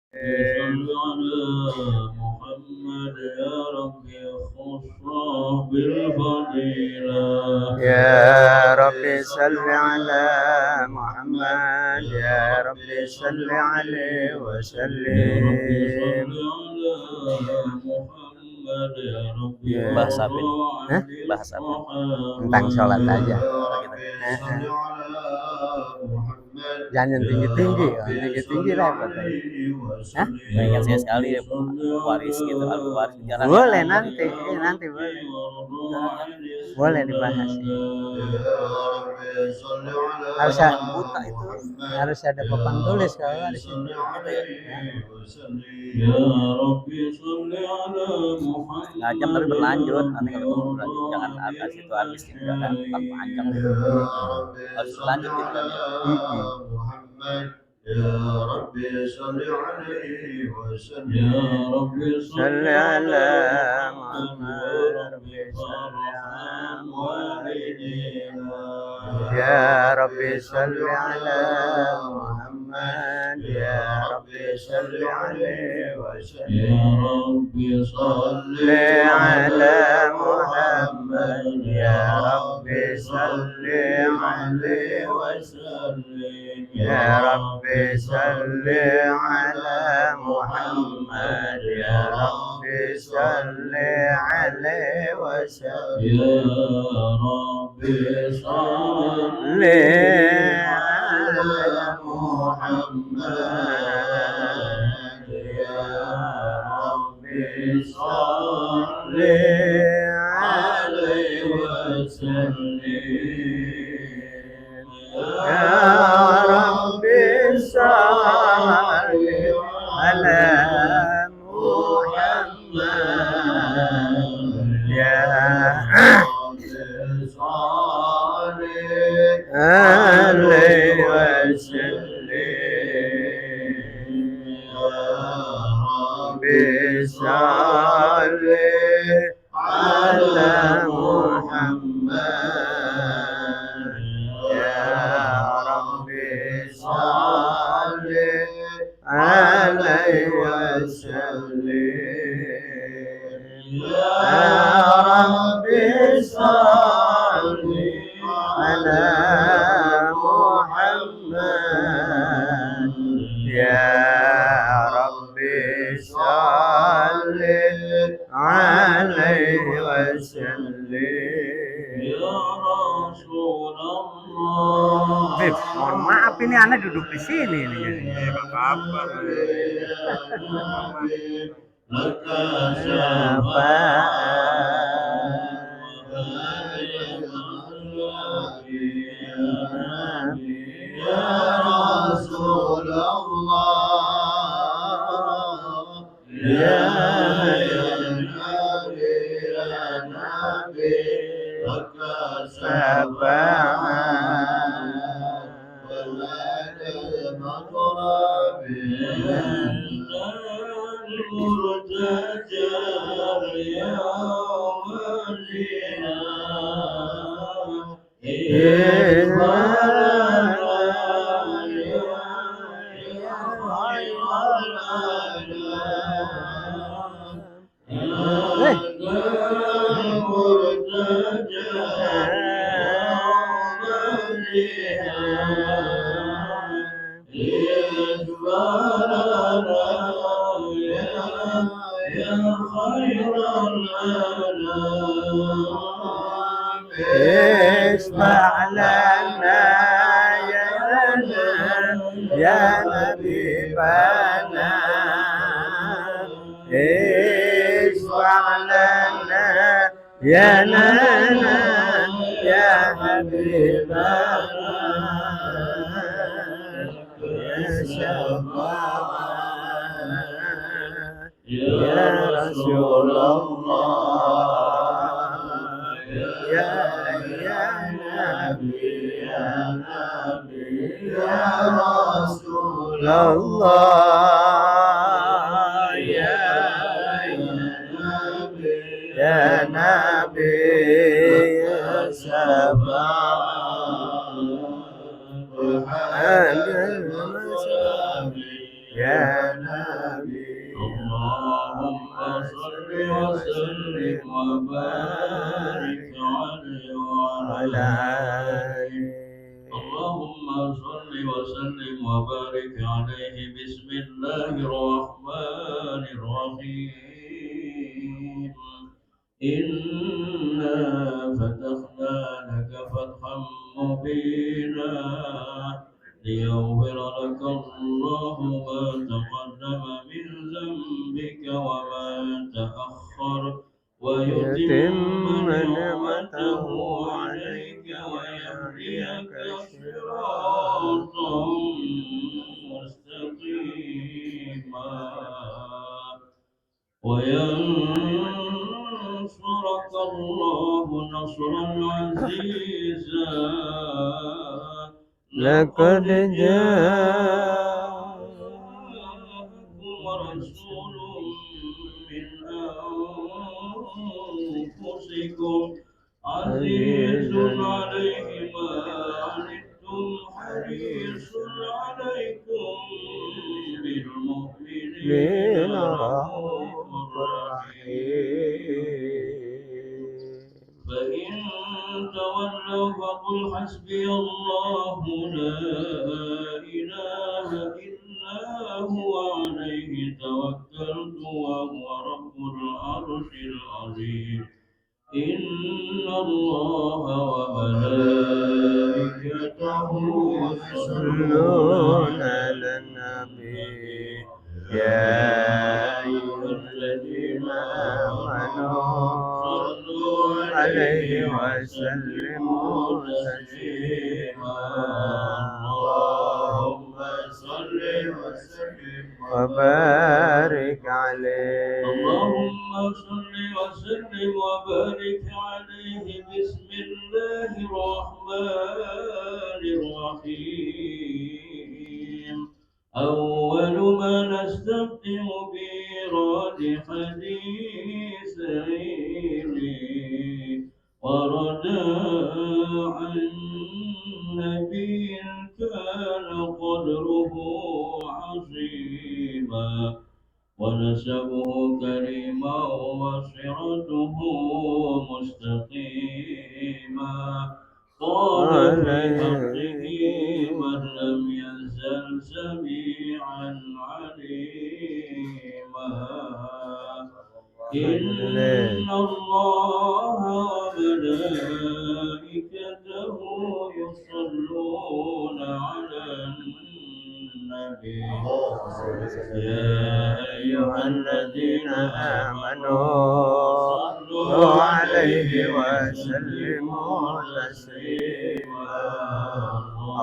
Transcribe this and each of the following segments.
صل على محمد يا ربي خص بالفضيلة يا ربي صل على محمد يا ربي صل عليه وسلم. Bahas apa ini? Hah? Bahas apa? Tentang sholat aja. Jangan yang tinggi-tinggi, tinggi-tinggi repot. Hah? Ingat saya sekali waris gitu, album waris jarang. Boleh nanti boleh. Boleh dibahas. Harus ada papan tulis kalau di sini. Nah, jam tapi berlanjut, nanti kalau berlanjut jangan agak situ habis juga kan, panjang gitu. Harus berlanjut gitu kan ya. يا ربي صل عليه وسلم يا ربي صل على محمد ربي صل على والدينا يا ربي صل على محمد يا ربي صل عليه وسلم يا ربي صل على محمد يا ربي صل عليه وسلم يا ربي صل على محمد يا ربي صل عليه وسلم يا ربي صل على محمد يا ربي صل عليه وسلم يا ربي صل على محمد يا ربي صل عليه وسلم يا ربي صل على محمد يا ربي صل عليه وسلم يا ربي صل على محمد يا ربي صل عليه وسلم يا رسول الله. Beb, mohon maaf ini anak duduk di sini nih. Apa-apa. Ya Rasulullah, ya Nabi, laka syafa'at walaka matrab المرتجى يا اشفع لنا يا نبينا اشفع لنا يا نانا يا حبيبنا يا شفاعة يا رسول الله يا نبي يا رسول الله يا نبي يا شفاعة يا اللهم صل وسلم وبارك عليه وعلى آله. اللهم صل وسلم وبارك عليه. بسم الله الرحمن الرحيم. إنا فتحنا لك فتحا مبينا ليغفر لك الله ما تقدم من ذنبك وما تأخر ويتم نعمته عليك ويهديك صراطا مستقيما وينصرك الله نصرا عزيزا. لقد جاءكم رسول من أنفسكم عزيز عليه ما عنتم حريص عليكم بالمؤمنين رؤوف رحيم. فإن تولوا فقل حسبي الله لا إله إلا هو عليه توكلت وهو رب العرش العظيم. إن الله وملائكته يصلون على النبي يا أيها الذين آمنوا صلوا عليه وسلموا تسليما. اللهم صل وسلم وبارك عليه. اللهم صل وسلم وبارك عليه. بسم الله الرحمن الرحيم. أول ما نستفتح بإيراد حديثين وردا عن نبي كان قدره عظيما ونسبه كريما وسيرته مستقيما. قال في حقه من لم يزل سميعا عليما. إن الله وملائكته يصلون على النبي يا أيها الذين آمنوا صلوا عليه وسلموا تسليما.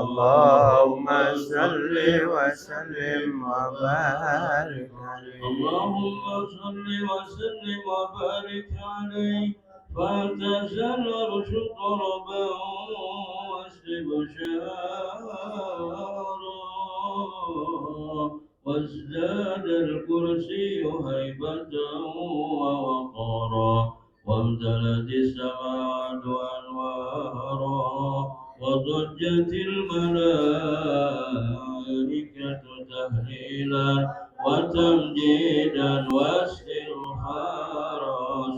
اللهم صل وسلم وبارك عليه. اللهم صل وسلم وبارك عليه. فاعتزل الرشد ربا واستبشارا وازداد الكرسي هيبة ووقارا وامتلت السماوات أنوارا وضجت الملائكة تهليلا وتمجيدا واستغفارا.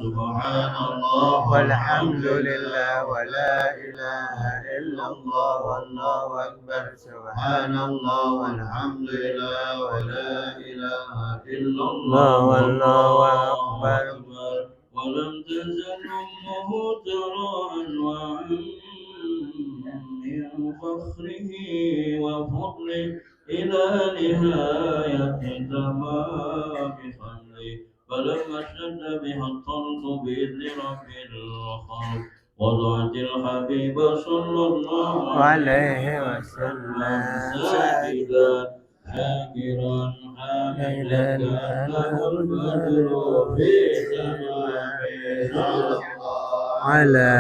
سبحان الله والحمد لله ولا إله إلا الله والله أكبر. سبحان الله والحمد لله ولا إله إلا الله والله أكبر. ولم تزل أمه ترى أنواعا من فخره وفضله إلى نهاية تمام حمله. فلما اشتد بها الطلق بإذن رب الخلق وضعت الحبيب صلى الله عليه وسلم ساجدا شاكرا حامدا كأنه البدر في تمامه. على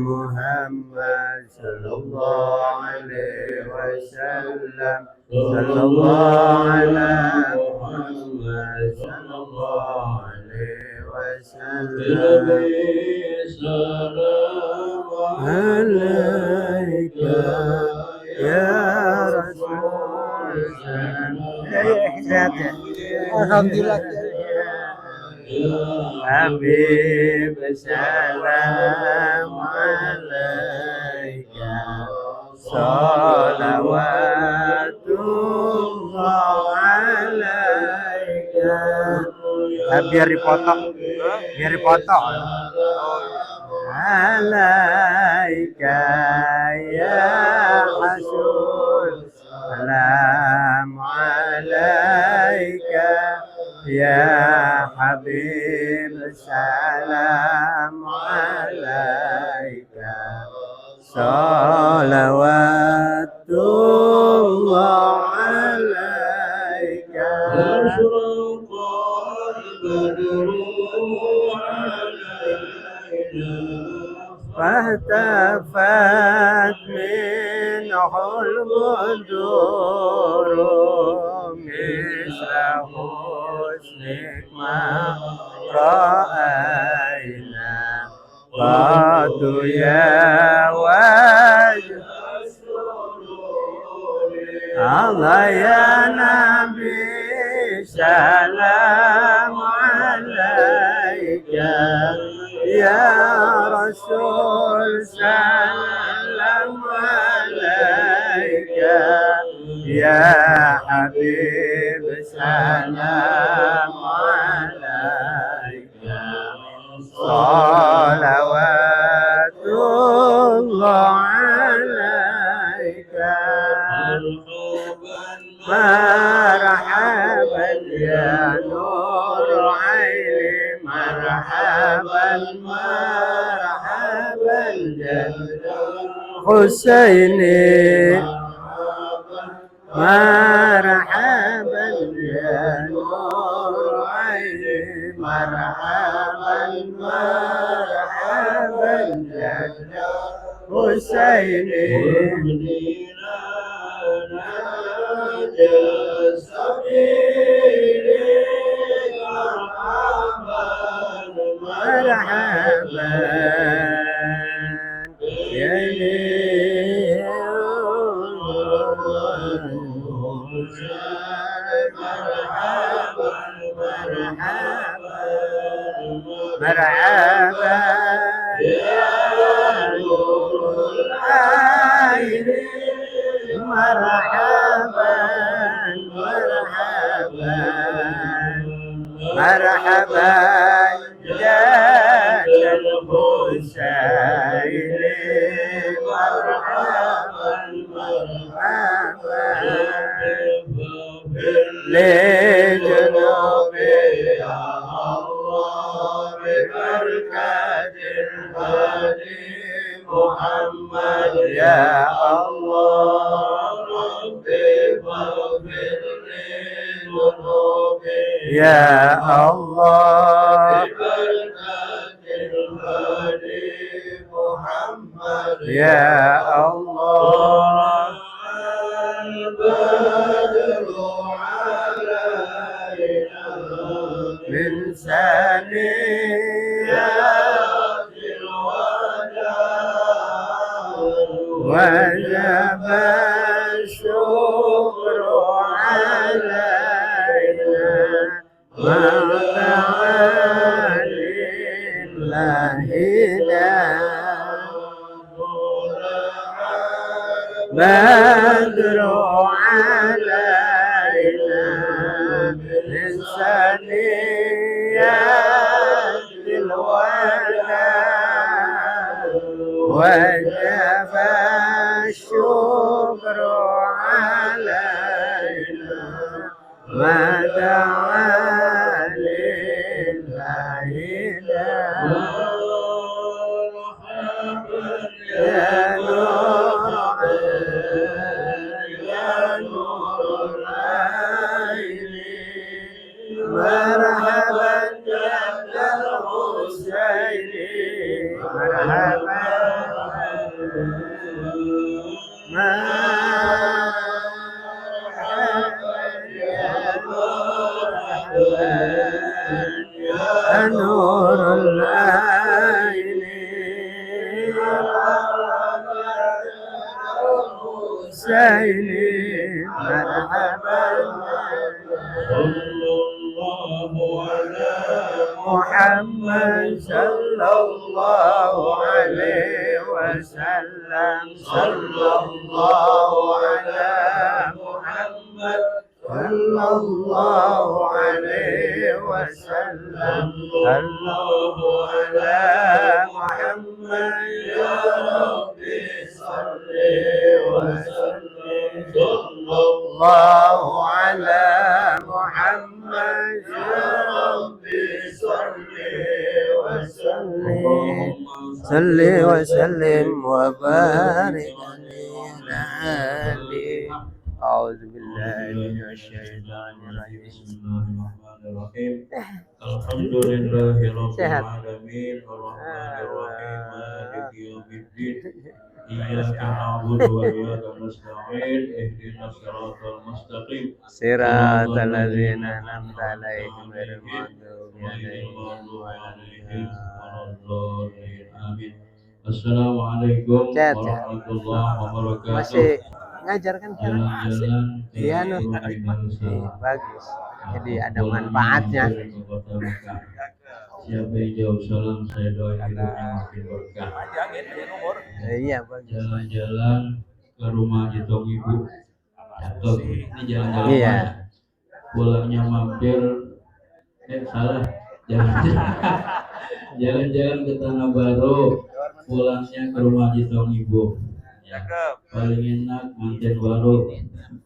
محمد صلى الله عليه وسلم. صلى الله على محمد صلى الله عليه وسلم. سلام عليك يا رسول الله. Alhamdulillah. Habib salam alaika salawatullah alaika. Biar dipotong, biar dipotong. Alaika ya Rasul, salam alaika ya Habib, salam alaika salawatullah alaika. فاهتفت منه البدور مثل حسنك ما رأينا قد يا وجه الله يا نبي سلام عليك يا رسول سلام عليك يا حبيب سلام عليك صلوات الله عليك. مرحبا يا نور عيني مرحبا مرحبا جد حسيني مرحبا يا نور عيني مرحبا مرحبا جد حسيني مرحبا يا ليل مرحبا يا نور العين مرحبا مرحبا مرحبا جاد الحسين مرحبا مرحبا لجنوبي يا الله ببركة الهادي محمد يا الله ربي فاغفر لي ذنوبي يا الله ببركة الهادي محمد يا الله. البدر علينا من ثنيات الوداع وجب الشكر علينا ما دعا لله بدر علينا من ثنيات الوداع وجب الشكر علينا ما دعا لله يا نور يا نور العين مرحبا جد الحسين مرحبا يا نور العين حسين مرحبا محمد صلى الله عليه وسلم صلى الله على محمد صلى الله عليه وسلم صلى الله على محمد يا ربي صل وسلم صلى الله على محمد يا ربي صل وسلم صل وسلم وبارك عليه. أعوذ بالله من الشيطان الرجيم. بسم الله الرحمن الرحيم. الحمد لله رب العالمين الرحمن الرحيم مالك يوم الدين إياك نعبد وإياك نستعين اهدنا الصراط المستقيم صراط الذين أنعمت عليهم غير المغضوب عليهم ولا الضالين آمين. Assalamualaikum warahmatullahi wabarakatuh. Masih ngajar kan sekarang? Jalan-jalan iya nih. Bagus. Jadi ada manfaatnya. Siapa yang jawab salam saya doain hidupnya makin berkah. Iya bagus. Jalan-jalan ke rumah Jitong Ibu. Cakep. Ini jalan-jalan iya. Pulangnya mampir salah. Jalan-jalan ke Tanah Baru. Pulangnya ke rumah Jitong Ibu. Ya. Paling enak manten baru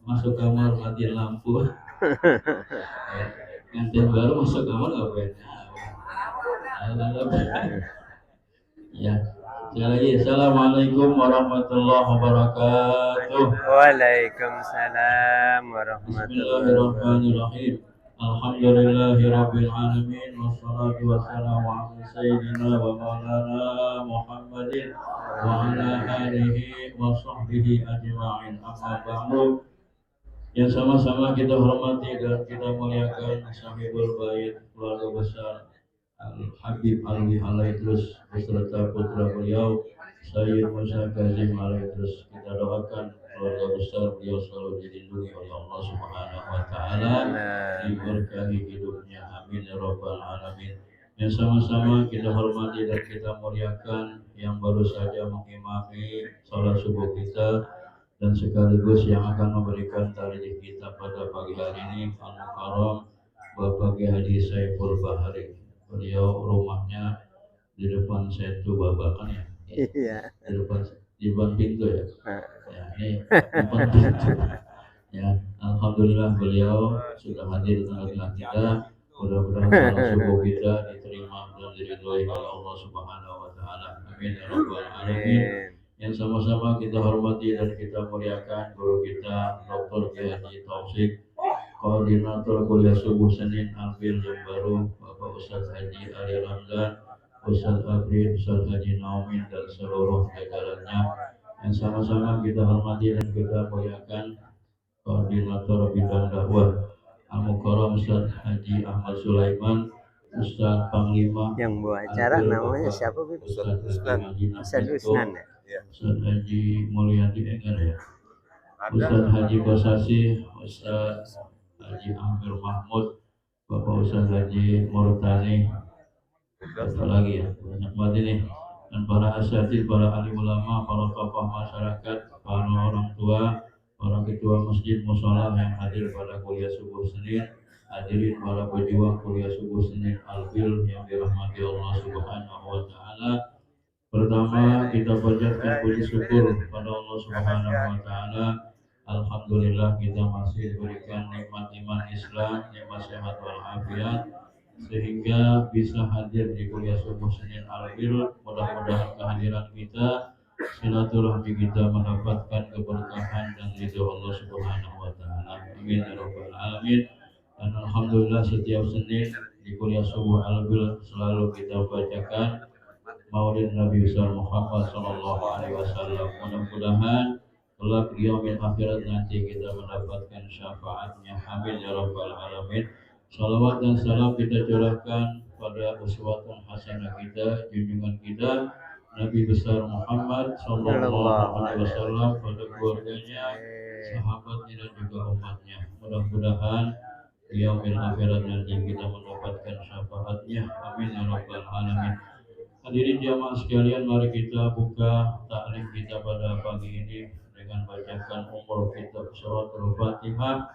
masuk kamar matiin lampu. Manten baru masuk kamar ngapain? Ya. Sekali lagi, assalamualaikum warahmatullahi wabarakatuh. Waalaikumsalam warahmatullahi wabarakatuh. Alhamdulillahirabbil alamin wassalatu wassalamu ala sayyidina wa maulana Muhammadin wa ala alihi wa sahbihi ajma'in. Amma ba'du. Yang sama-sama kita hormati dan kita muliakan sahibul bait keluarga besar Al-Habib Alwi Alaidrus beserta putra beliau Sayyid Musa Kazim Alaidrus. Kita doakan keluarga besar beliau selalu dilindungi oleh Allah Subhanahu wa taala, diberkahi hidupnya, amin ya rabbal alamin. Yang sama-sama kita hormati dan kita muliakan yang baru saja mengimami salat subuh kita dan sekaligus yang akan memberikan tahlil kita pada pagi hari ini, Al-Mukarram Bapak Kiai Haji Saiful Bahari. Beliau rumahnya di depan setu Babakan ya. Iya. Di depan pintu ya. Ya ini depan pintu. Ya, alhamdulillah beliau sudah hadir di tengah-tengah kita. Mudah-mudahan salat subuh kita diterima dan diridhoi oleh Allah Subhanahu wa taala. Amin ya rabbal alamin. Yang sama-sama kita hormati dan kita muliakan guru kita Dr. Kiai Haji Taufik, Koordinator Kuliah Subuh Senin Alfil yang baru, Bapak Ustaz Haji Ali Ramdan, Ustaz April, Ustaz Haji Naumin dan seluruh jajarannya. Yang sama-sama kita hormati dan kita muliakan Koordinator Bidang Dakwah Al-Mukarram Ustaz Haji Ahmad Sulaiman, Ustaz Panglima yang buat acara namanya siapa Bu? Ustaz Usnan ya? Ustaz Haji Mulyadi Enger ya. Ustaz Haji Kosasi, Ustaz Haji Amir Mahmud, Bapak Ustaz Haji Murtani, apa lagi ya, banyak banget ini. Dan para asatidz, para alim ulama, para tokoh masyarakat, para orang tua, para ketua masjid mushola yang hadir pada kuliah subuh Senin, hadirin para pejuang kuliah subuh Senin Alfil yang dirahmati Allah Subhanahu wa taala. Pertama kita panjatkan puji syukur pada Allah Subhanahu wa taala. Alhamdulillah kita masih diberikan nikmat iman Islam, nikmat sehat walafiat sehingga bisa hadir di kuliah subuh Senin Alfil. Mudah-mudahan kehadiran kita, silaturahmi kita mendapatkan keberkahan dan ridho Allah Subhanahu wa taala. Amin ya rabbal alamin. Dan alhamdulillah setiap Senin di kuliah subuh Alfil selalu kita bacakan Maulid Nabi besar Muhammad sallallahu alaihi wasallam. Mudah-mudahan kelak di yaumil akhirat nanti kita mendapatkan syafaatnya. Amin ya rabbal alamin. Salawat dan salam kita curahkan pada uswatun hasanah kita, junjungan kita Nabi besar Muhammad sallallahu alaihi wasallam, pada keluarganya, sahabatnya dan juga umatnya. Mudah-mudahan di yaumil akhirat nanti kita mendapatkan syafaatnya. Hadirin jamaah sekalian, mari kita buka taklim kita pada pagi ini dengan bacakan umur kitab surat Al-Fatihah.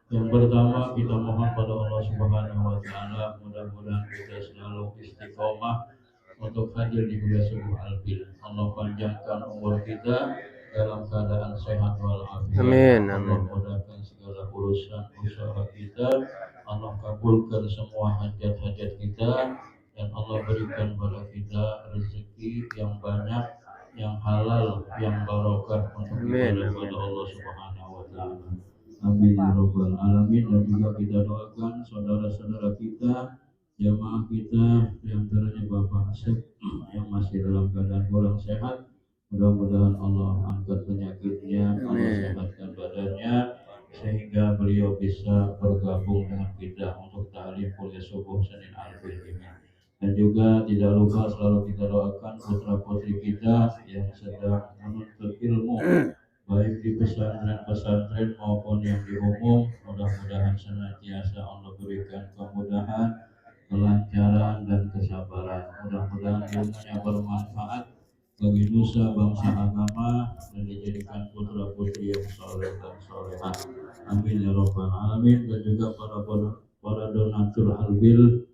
Yang pertama kita mohon pada Allah Subhanahu wa taala mudah-mudahan kita selalu istiqomah untuk hadir di kuliah subuh Al-Fil. Allah panjangkan umur kita dalam keadaan sehat walafiat. Amin, Allah amin. mudahkan segala urusan usaha kita. Allah kabulkan semua hajat-hajat kita dan Allah berikan kepada kita rezeki yang banyak, yang halal, yang barokah untuk Amin, ibadah amin, kepada Allah amin. Subhanahu wa taala. Amin ya rabbal alamin. Dan juga kita doakan saudara-saudara kita, jamaah kita, yang antaranya Bapak Asep yang masih dalam keadaan kurang sehat. Mudah-mudahan Allah angkat penyakitnya, Allah Amin. sehatkan badannya sehingga beliau bisa bergabung dengan kita untuk ta'lim kuliah subuh Senin Al-Fil ini. Dan juga tidak lupa selalu kita doakan putra-putri kita yang sedang menuntut ilmu baik di pesantren-pesantren maupun yang di umum. Mudah-mudahan senantiasa Allah berikan kemudahan, kelancaran dan kesabaran. Mudah-mudahan ilmunya bermanfaat bagi nusa bangsa agama dan dijadikan putra-putri yang soleh dan solehah. Amin ya rabbal alamin. Dan juga para donatur Al-Fil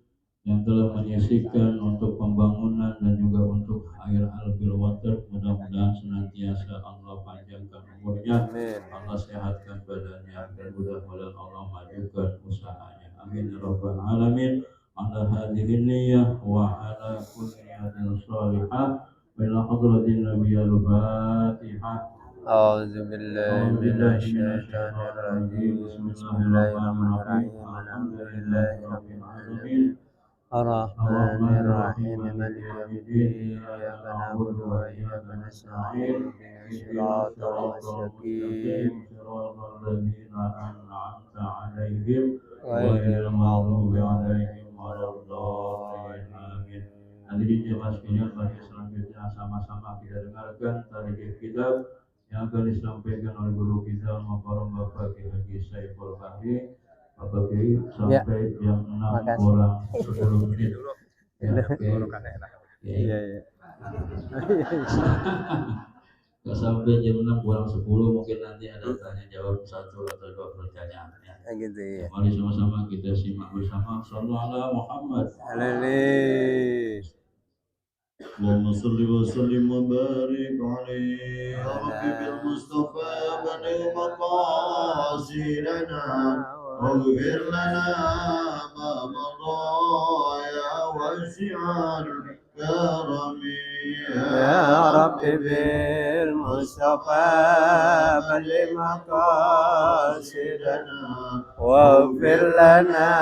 yang telah menyisihkan untuk pembangunan dan juga untuk air Al-Fil Water, mudah-mudahan senantiasa Allah panjangkan umurnya, Allah sehatkan badannya, dan mudah-mudahan Allah majukan usahanya. Amin ya rabbal alamin. Ala hadhihi niyyah wa ala kulli niyatin shalihah bila hadratin nabiyil fatihah. A'udzu billahi minasyaitonir rajim. Bismillahirrahmanirrahim. Alhamdulillahi rabbil alamin. Ar-Rahmanir Rahim. Maliki yaumiddin. Iyyaka na'budu wa iyyaka nasta'in. Ihdinas siratal mustaqim. Siratal ladzina an'amta 'alaihim Ghairil maghdubi 'alaihim waladdallin. Amin. Hadirin jemaah sekalian, mari selanjutnya sama-sama kita dengarkan tarikh kitab yang akan disampaikan oleh guru kita Al-Mukarram Bapak Kiai Haji Saiful Bahri. Bapak Kiai sampai jam 6 kurang 10 menit. Ya, Iya, iya. Nggak sampai jam 6 kurang 10, mungkin nanti ada tanya jawab 1 atau 2 pertanyaan ya. Gitu ya. Mari sama-sama kita simak bersama. Shallallahu alaihi Muhammad. Alaihi. Allahumma salli wa sallim wa barik alaihi ya Rabbi bil Mustafa baligh maqasidana waghfir lana ma madha ya wasi'al karami Ya Rabbi bil Mustafa baligh maqasidana waghfir lana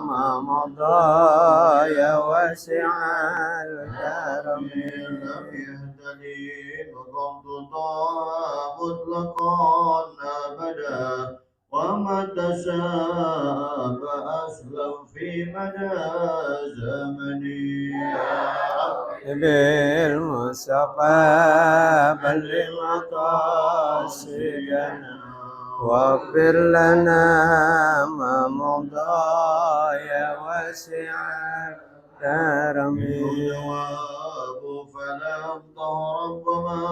ma madha ya wasi'al karami. مطلقا أبدا وما تشاء فأسلم في مدى زمني بالمصطفى بلغ مقاصدنا واغفر لنا ما مضى يا واسع الكرم. فلم تهرب وما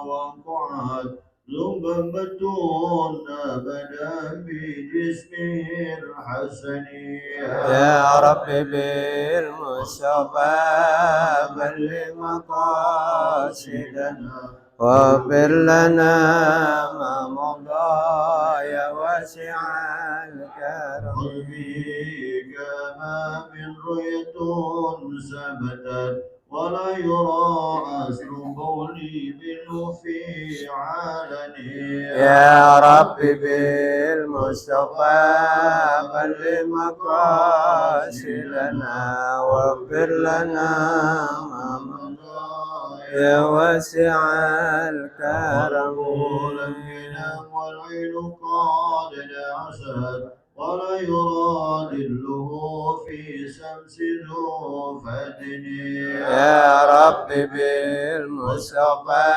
وقعت ذنبة أبدا بجسمه الحسن يا رب بالمصطفى بلغ مقاصدنا واغفر لنا ما مضى يا واسع الكرم. كما من رؤية ثبتت ولا يرى أثر قولي منه في علني يا رب بالمصطفى بلغ مقاصدنا واغفر لنا ما مضى يا واسع الكرم. والعين قد نعست ولا يرى ظله في سماء يا رب بالمصطفى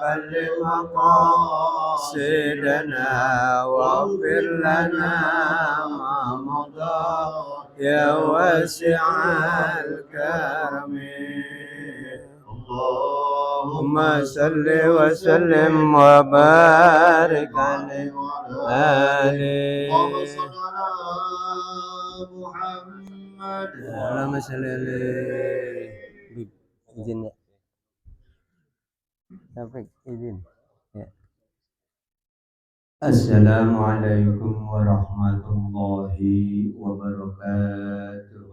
بلغ مقاصدنا واغفر لنا ما مضى يا واسع الكرم اللهم صل وسلم وبارك عليه اللهم صل على محمد اللهم صل عليه izin ya sampai izin ya. Assalamualaikum warahmatullahi wabarakatuh.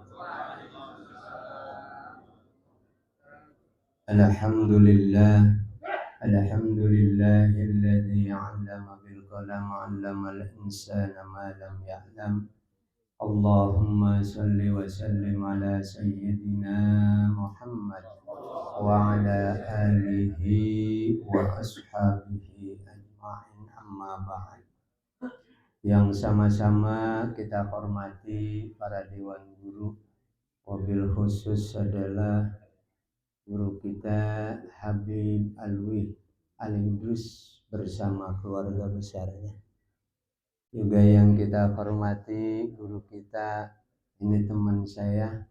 Alhamdulillah alladzi 'allama bil qalam 'allamal insana ma lam ya'lam. Allahumma salli wa sallim ala sayyidina Muhammad wa ala alihi wa ashabihi ajma'in amma ba'd. Yang sama-sama kita hormati para dewan guru, wabil khusus adalah guru kita Habib Alwi Al-Idrus bersama keluarga besarnya. Juga yang kita hormati guru kita, ini teman saya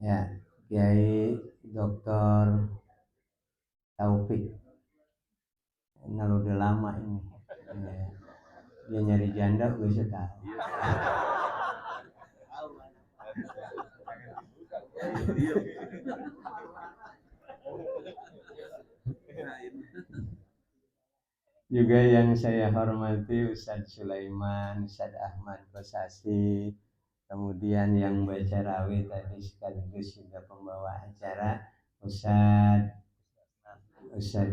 ya, Kiai Dr. Taufik. Nah, udah lama ini ya. Dia nyari janda gue sudah tahu. Juga yang saya hormati Ustadz Sulaiman, Ustadz Ahmad Basasi, kemudian yang baca rawi tadi sekaligus juga pembawa acara Ustadz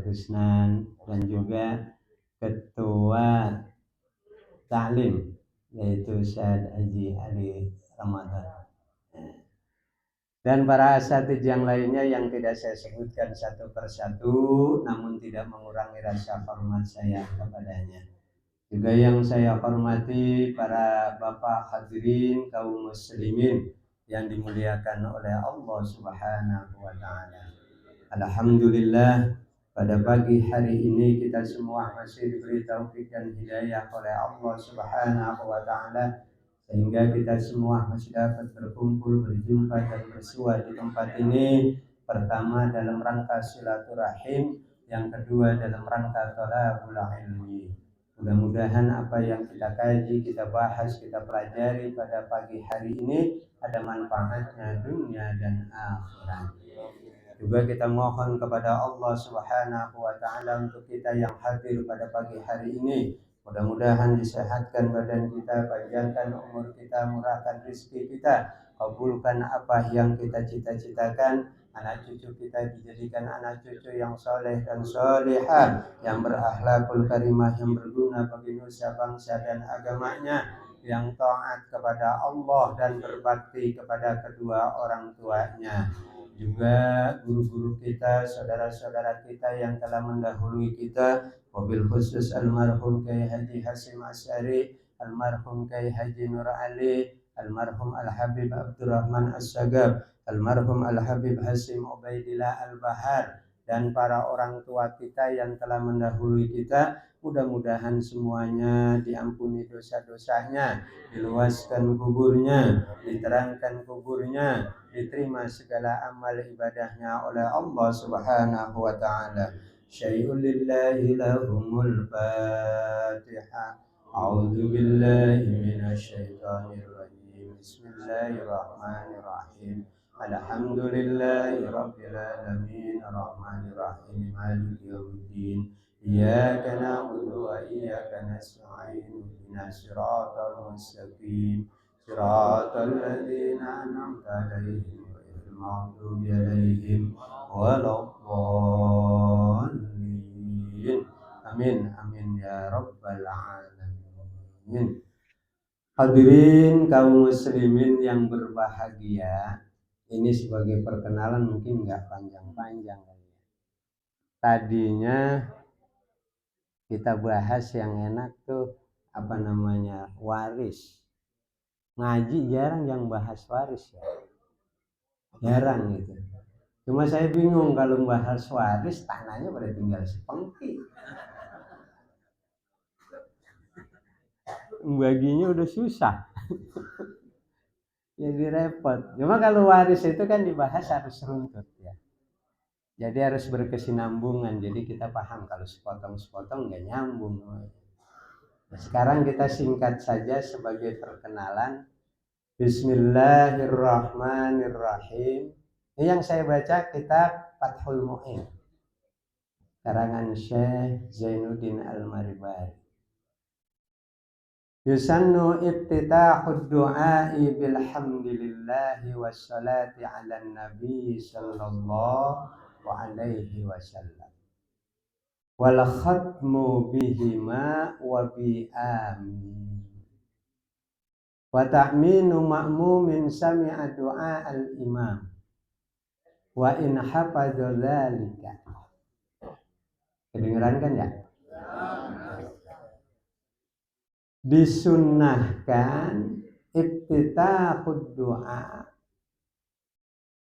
Kusnan, dan juga Ketua Ta'lim yaitu Ustadz Haji Ali Ramadan. Dan para asatidz yang lainnya yang tidak saya sebutkan satu persatu, namun tidak mengurangi rasa hormat saya kepadanya. Juga yang saya hormati para bapak hadirin kaum muslimin yang dimuliakan oleh Allah Subhanahu wa Ta'ala. Alhamdulillah, pada pagi hari ini kita semua masih diberi taufik dan hidayah oleh Allah Subhanahu wa Ta'ala, sehingga kita semua masih dapat berkumpul, berjumpa dan bersua di tempat ini. Pertama dalam rangka silaturahim, yang kedua dalam rangka thalabul ilmi. Mudah-mudahan apa yang kita kaji, kita bahas, kita pelajari pada pagi hari ini ada manfaatnya dunia dan akhirat. Juga kita mohon kepada Allah Subhanahu wa Ta'ala untuk kita yang hadir pada pagi hari ini, mudah-mudahan disehatkan badan kita, panjangkan umur kita, murahkan rezeki kita, kabulkan apa yang kita cita-citakan, anak cucu kita dijadikan anak cucu yang soleh dan solehah, yang berakhlakul karimah, yang berguna bagi nusa bangsa dan agamanya, yang taat kepada Allah dan berbakti kepada kedua orang tuanya. Juga guru-guru kita, saudara-saudara kita yang telah mendahului kita, wabil khusus almarhum Kiai Haji Hasim Asy'ari, almarhum Kiai Haji Nur Ali, almarhum Al-Habib Abdurrahman As-Sagab, almarhum Al-Habib Hasim Ubaidillah Al-Bahar, dan para orang tua kita yang telah mendahului kita. Mudah-mudahan semuanya diampuni dosa-dosanya, diluaskan kuburnya, diterangkan kuburnya, diterima segala amal ibadahnya oleh Allah Subhanahu wa Ta'ala. Syai'un lillahi lahumul Fatihah. A'udzu billahi minasyaitonir rajim. Bismillahirrahmanirrahim. Alhamdulillahi rabbil alamin, arrahmanir rahim, maliki yaumiddin. Iyyaka na'budu wa iyyaka nasta'in. Ihdinas siratal mustaqim. Siratal ladzina an'amta 'alaihim ghairil maghdubi 'alaihim waladdallin. Amin amin ya rabbal alamin. Hadirin kaum muslimin yang berbahagia, ini sebagai perkenalan mungkin nggak panjang-panjang. Tadinya kita bahas yang enak tuh apa namanya, waris. ngaji jarang yang bahas waris ya. Jarang gitu. Cuma saya bingung kalau bahas waris tanahnya pada tinggal sepengki. Baginya udah susah. Jadi repot. Cuma kalau waris itu kan dibahas harus runtut ya. Jadi harus berkesinambungan. Jadi kita paham kalau sepotong-sepotong nggak nyambung. Nah, sekarang kita singkat saja sebagai perkenalan. Bismillahirrahmanirrahim. Ini yang saya baca kitab Fathul Mu'in karangan Syekh Zainuddin Al-Maribari. Yusannu ibtitahud du'ai bilhamdilillahi wassalati ala nabi sallallahu alaihi wasallam wal khatmu bihima wa bi amin wa ta'minu ma'mumin sami'a du'a al-imam wa in hafadha dzalika. Kedengeran kan ya? Disunnahkan ibtitahud doa.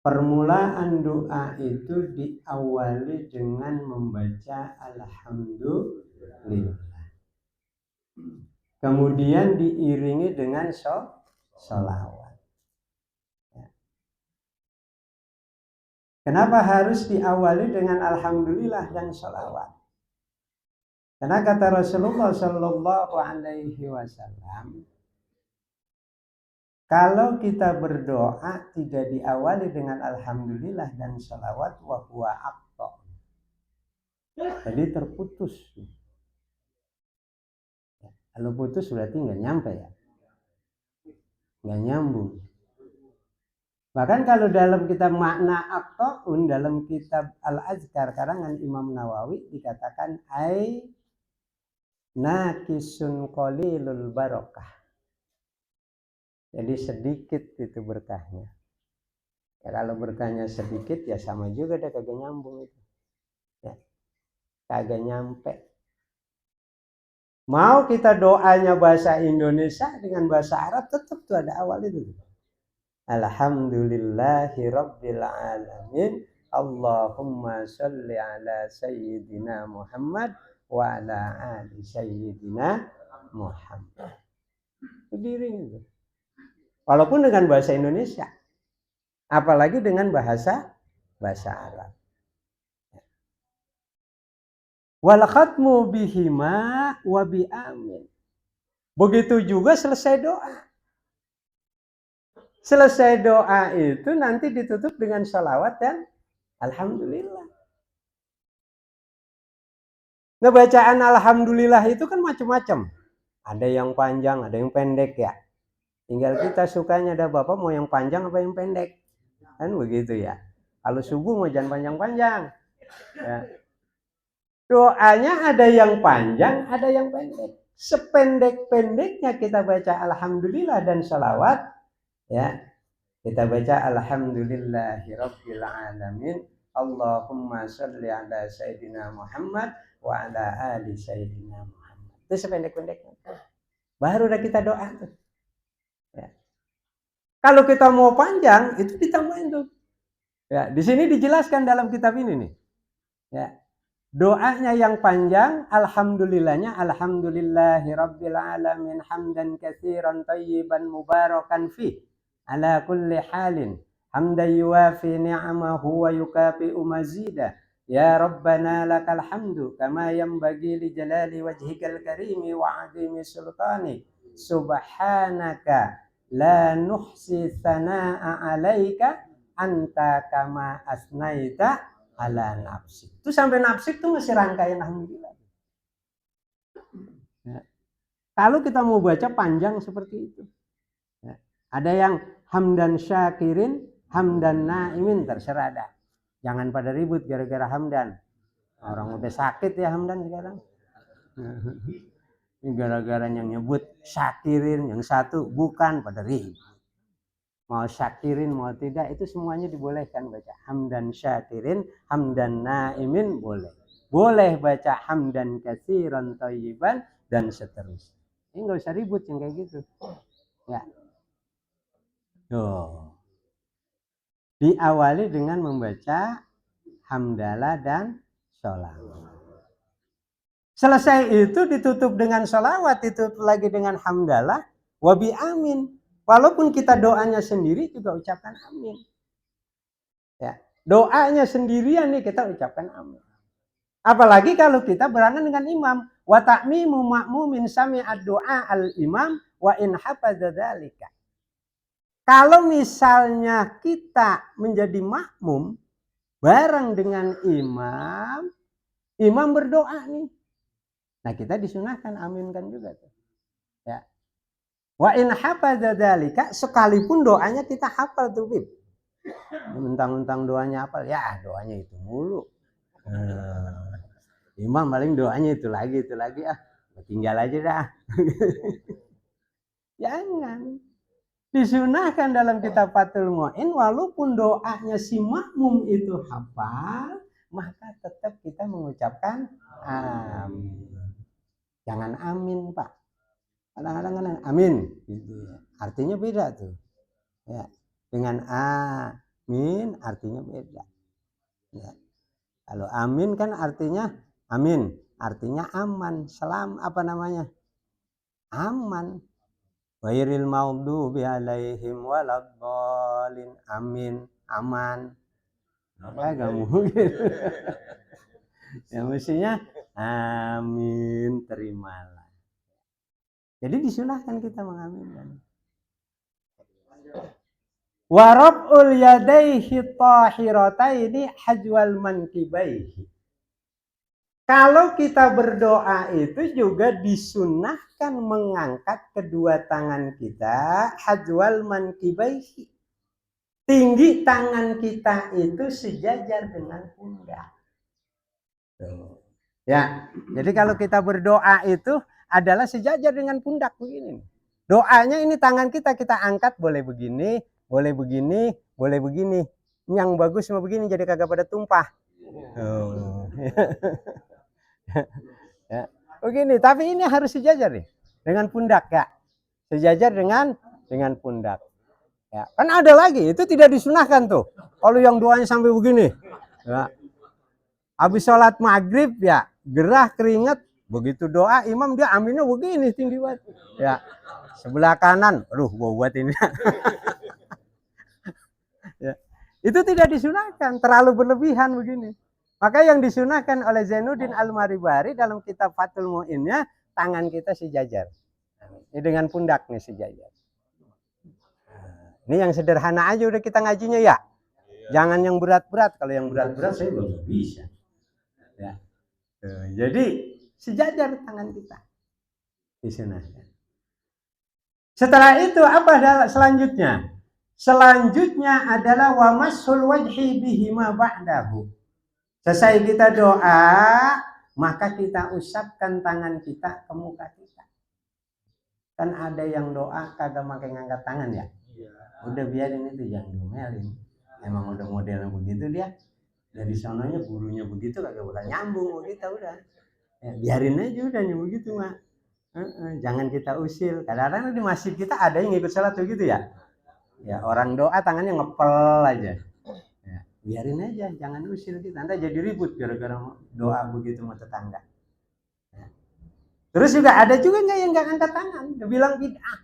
Permulaan doa itu diawali dengan membaca alhamdulillah. Kemudian diiringi dengan sholawat. Kenapa harus diawali dengan alhamdulillah dan sholawat? Karena kata Rasulullah Shallallahu Alaihi Wasallam, kalau kita berdoa tidak diawali dengan alhamdulillah dan sholawat, wa huwa aqta. Jadi terputus. Kalau putus berarti nggak nyampe ya, nggak nyambung. Bahkan kalau dalam kitab makna aqtaun dalam kitab Al-Azkar karangan Imam Nawawi dikatakan nakisun qalilul barokah. Jadi sedikit itu berkahnya. Ya kalau berkahnya sedikit ya sama juga dia kagak nyambung itu. Ya. Kagak nyampe. Mau kita doanya bahasa Indonesia dengan bahasa Arab tetap tuh ada awal itu. Alhamdulillahi rabbil alamin. Allahumma sholli ala sayyidina Muhammad wa ala ali sayyidina Muhammad. Berdiri itu. Walaupun dengan bahasa Indonesia, apalagi dengan bahasa Arab. Wal khatmu bihima wa bi amin. Begitu juga selesai doa. Selesai doa itu nanti ditutup dengan sholawat dan alhamdulillah. Nah, bacaan alhamdulillah itu kan macam-macam. Ada yang panjang, ada yang pendek ya. Tinggal kita sukanya ada Bapak mau yang panjang apa yang pendek. Kan begitu ya. Kalau subuh mau jangan panjang-panjang. Ya. Doanya ada yang panjang, ada yang pendek. Sependek-pendeknya kita baca alhamdulillah dan sholawat. Ya. Kita baca alhamdulillahirabbil alamin. Allahumma sholli ala sayyidina Muhammad wa ala ali sayyidina Muhammad. Itu sependek-pendeknya. Baru udah kita doa tuh. Ya. Kalau kita mau panjang itu ditambahin tuh. Ya, di sini dijelaskan dalam kitab ini nih. Ya. Doanya yang panjang, alhamdulillahnya alhamdulillahirabbil alamin hamdan katsiran thayyiban mubarakan fi ala kulli halin. Hamdan yuwafi ni'amahu wa yukafi'u mazida. Ya Rabbana lakal hamdu kama yanbaghi li jalali wajhikal karimi wa 'azimi sultani. Subhanaka la nuhsi tsanaa'a 'alaika anta kama asnaita ala nafsi. Itu sampai nafsi itu masih rangkaian alhamdulillah. Ya. Kalau kita mau baca panjang seperti itu. Ya. Ada yang hamdan syakirin, hamdan naimin, terserah ada. Jangan pada ribut gara-gara hamdan. Orang udah sakit ya hamdan sekarang. Gara-gara yang nyebut syakirin, yang satu bukan pada ribut. Mau syakirin mau tidak itu semuanya dibolehkan baca. Hamdan syakirin, hamdan naimin boleh. Boleh baca hamdan katsiran thayyiban dan seterusnya. Ini nggak usah ribut yang kayak gitu. Ya. Oh. Diawali dengan membaca hamdalah dan sholawat. Selesai itu ditutup dengan sholawat, ditutup lagi dengan hamdalah, wabi amin. Walaupun kita doanya sendiri juga ucapkan amin. Ya, doanya sendirian nih kita ucapkan amin. Apalagi kalau kita berangan dengan imam. Wa ta'mimu ma'mumin sami'ad du'a al-imam wa in hafadza dzalika. Kalau misalnya kita menjadi makmum bareng dengan imam, imam berdoa nih. Nah, kita disunahkan aminkan juga tuh. Ya. Wa in hafadza dzalika, sekalipun doanya kita hafal tuh, Bib. Mentang-mentang doanya hafal, ya doanya itu mulu. Imam paling doanya itu lagi tinggal aja dah. Jangan. Disunahkan dalam kitab Fathul Mu'in, walaupun doanya si makmum itu hafal, maka tetap kita mengucapkan amin. Jangan amin, Pak. Kadang-kadang kan amin gitu ya. Artinya beda tuh. Ya. Dengan amin artinya beda. Ya. Kalau amin kan artinya amin, artinya aman, selam apa namanya? Aman. Ghairil maghdubi alaihim waladdallin. Amin, aman. Agak mungkin. Ya mestinya amin, terimalah. Jadi disunahkan kita mengaminkan. Wa raf'ul yadayhi tahirataini hajwal mankibaihi. Kalau kita berdoa itu juga disunahkan mengangkat kedua tangan kita hajwal mankibaihi. Tinggi tangan kita itu sejajar dengan pundak. Ya, jadi kalau kita berdoa itu adalah sejajar dengan pundak begini. Doanya ini tangan kita angkat, boleh begini, boleh begini, boleh begini. Yang bagus mau begini jadi kagak pada tumpah. Ya. Begini, tapi ini harus sejajar nih dengan pundak ya. Sejajar dengan pundak. Ya, kan ada lagi, itu tidak disunahkan tuh. Kalau yang doanya sampai begini. Ya. Habis sholat maghrib ya, gerah keringat, begitu doa imam dia aminnya begini tinggi banget. Ya. Sebelah kanan, aduh gua buat ini. Ya. Itu tidak disunahkan, terlalu berlebihan begini. Maka yang disunahkan oleh Zainuddin Al-Maribari dalam kitab Fathul Mu'innya, tangan kita sejajar. Ini dengan pundak nih sejajar. Ini yang sederhana aja udah kita ngajinya ya. Jangan yang berat-berat. Kalau yang berat-berat saya belum bisa. Ya. Jadi sejajar tangan kita. Disunahkan. Setelah itu apa selanjutnya? Selanjutnya adalah wa mashul wajhi bihima ba'dahu. Selesai kita doa, maka kita usapkan tangan kita ke muka kita. Kan ada yang doa kagak pakai ngangkat tangan ya? Udah biarin itu, jangan diomelin. Emang udah modelnya begitu dia. Dari sononya gurunya begitu kagak bakal nyambung begitu udah. Ya, biarin aja udah begitu mah. Jangan kita usil. Kadang-kadang di masjid kita ada yang ikut salat begitu ya. Ya orang doa tangannya ngepel aja. Ya, biarin aja, jangan usil kita. Nanti jadi ribut gara-gara doa begitu sama tetangga. Ya. Terus juga ada juga nggak yang nggak angkat tangan, dia bilang bid'ah.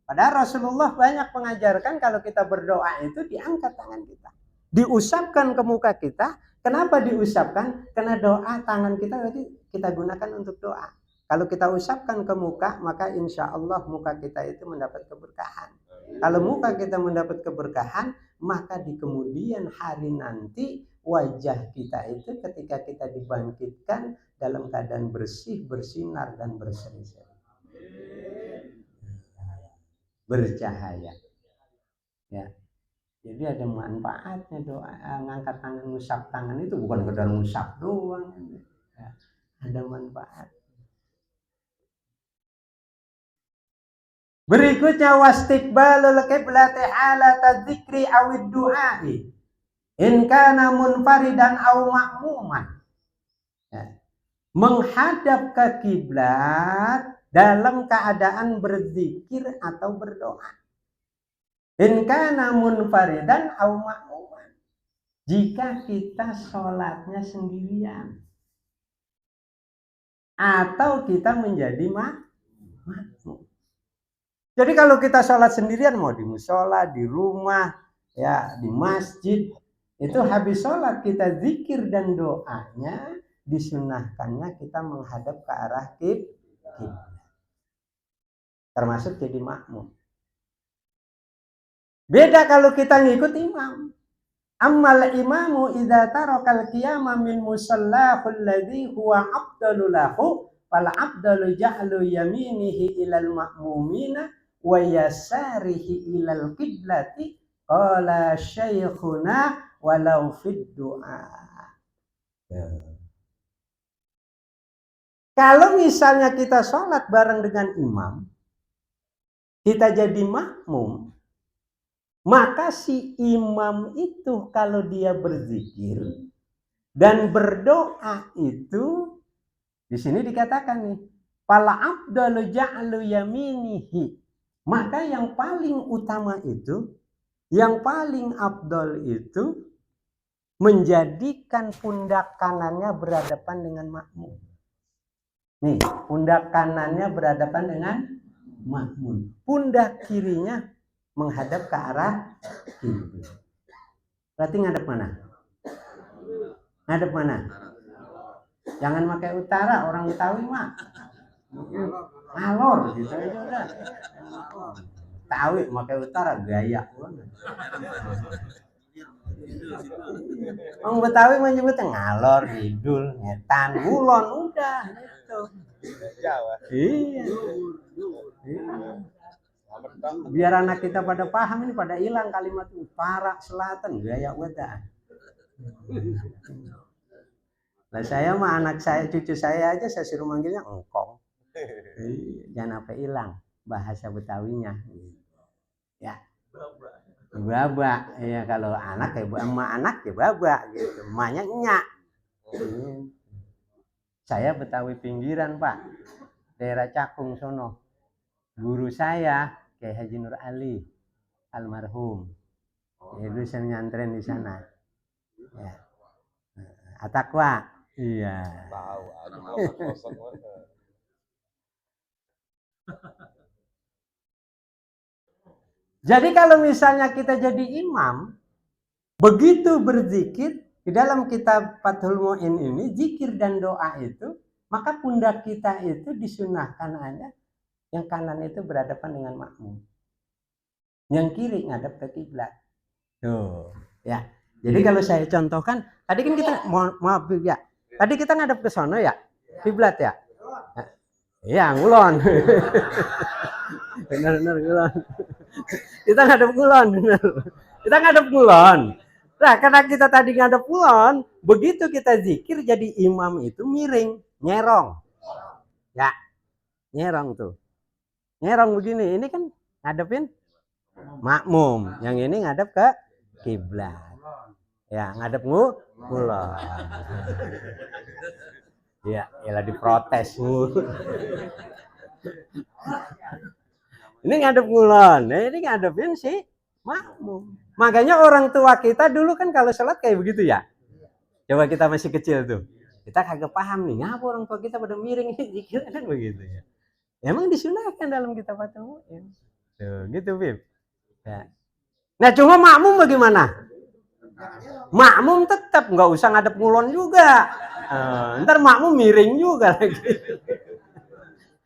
Padahal Rasulullah banyak mengajarkan kalau kita berdoa itu diangkat tangan kita, diusapkan ke muka kita. Kenapa diusapkan? Karena doa tangan kita tadi kita gunakan untuk doa. Kalau kita usapkan ke muka, maka insya Allah muka kita itu mendapat keberkahan. Kalau muka kita mendapat keberkahan, maka di kemudian hari nanti wajah kita itu ketika kita dibangkitkan dalam keadaan bersih, bersinar dan berseri-seri, bercahaya. Ya. Jadi ada manfaatnya doa, ngangkat tangan, ngusap tangan itu bukan sekedar ngusap doang. Ya. Ada manfaat. Berikutnya wastiqbalul qiblati ala tadzikri awid du'ai in kana munfaridan aw ma'muman. Ya. Menghadap ke kiblat dalam keadaan berzikir atau berdoa. In kana munfaridan au ma'muman. Jika kita sholatnya sendirian atau kita menjadi makmum. Jadi kalau kita sholat sendirian, mau di musola, di rumah, ya di masjid, itu habis sholat kita zikir dan doanya, disunahkannya kita menghadap ke arah kiblat, termasuk jadi makmum. Beda kalau kita ngikut imam. Ammal imamu idza tarakal qiyama min musallahu alladhi huwa afdalu lahu fal afdalu ja'lu yaminihi ilal ma'mumina wa yasarihi ilal qiblati qala syekhuna walau fid du'a. Kalau misalnya kita sholat bareng dengan imam, kita jadi makmum, maka si imam itu kalau dia berzikir dan berdoa itu, di sini dikatakan nih, fala afdalu ja'lu yaminihi. Maka yang paling utama itu, yang paling afdal itu menjadikan pundak kanannya berhadapan dengan makmum. Nih, pundak kanannya berhadapan dengan makmum. Pundak kirinya menghadap ke arah kiblat. Berarti ngadep mana? Ngadep mana? Jangan pakai utara, orang Betawi mah ngalor gitu aja udah. Betawi pakai utara gaya. Orang Betawi menyebutnya ngalor, idul, ngetan, ngulon, udah gitu. Jawa. Iya. Biar anak kita pada paham ini, pada hilang kalimat utara, selatan, gaya weda. Nah saya mah anak saya, cucu saya aja saya suruh manggilnya engkong. Jangan sampai hilang bahasa Betawinya. Ya. Baba, ya kalau anak ya emak anak ya baba gitu. Emaknya nyak. Saya Betawi pinggiran, Pak. Daerah Cakung sono. Guru saya Kiai Haji Nur Ali almarhum. Itu saya nyantren di sana. Ya. Atakwa. Iya. Tahu. Jadi kalau misalnya kita jadi imam, begitu berzikir di dalam kitab Fathul Mu'in ini, zikir dan doa itu, maka pundak kita itu disunahkan aja yang kanan itu berhadapan dengan makmum. Yang kiri ngadep ke kiblat. Tuh, ya. Jadi kalau saya contohkan, tadi kan kita maaf ya. Tadi kita ngadep ke sono ya, kiblat ya. Iya, ngulon. Benar ngulon. Kita ngadep ngulon, benar. Kita ngadep ngulon. Nah, karena kita tadi ngadep ngulon, begitu kita zikir jadi imam itu miring, nyerong. Ya. Nyerong tuh. Nyerong begini, ini kan ngadepin makmum, yang ini ngadep ke kiblat. Ya, ngadep ngulon. Ya, ialah diprotes. Ini ngadep ngulon, nah ini ngadepin si makmum. Makanya orang tua kita dulu kan kalau sholat kayak begitu ya. Coba kita masih kecil tuh, kita kagak paham nih, ngapa orang tua kita pada miring zikir kan begitu ya. Emang disunahkan dalam kitab Fathul Mu'in. Tuh, gitu, Bib. Ya. Nah, cuma makmum bagaimana? Makmum tetap nggak usah ngadep ngulon juga. Ntar makmum miring juga lagi.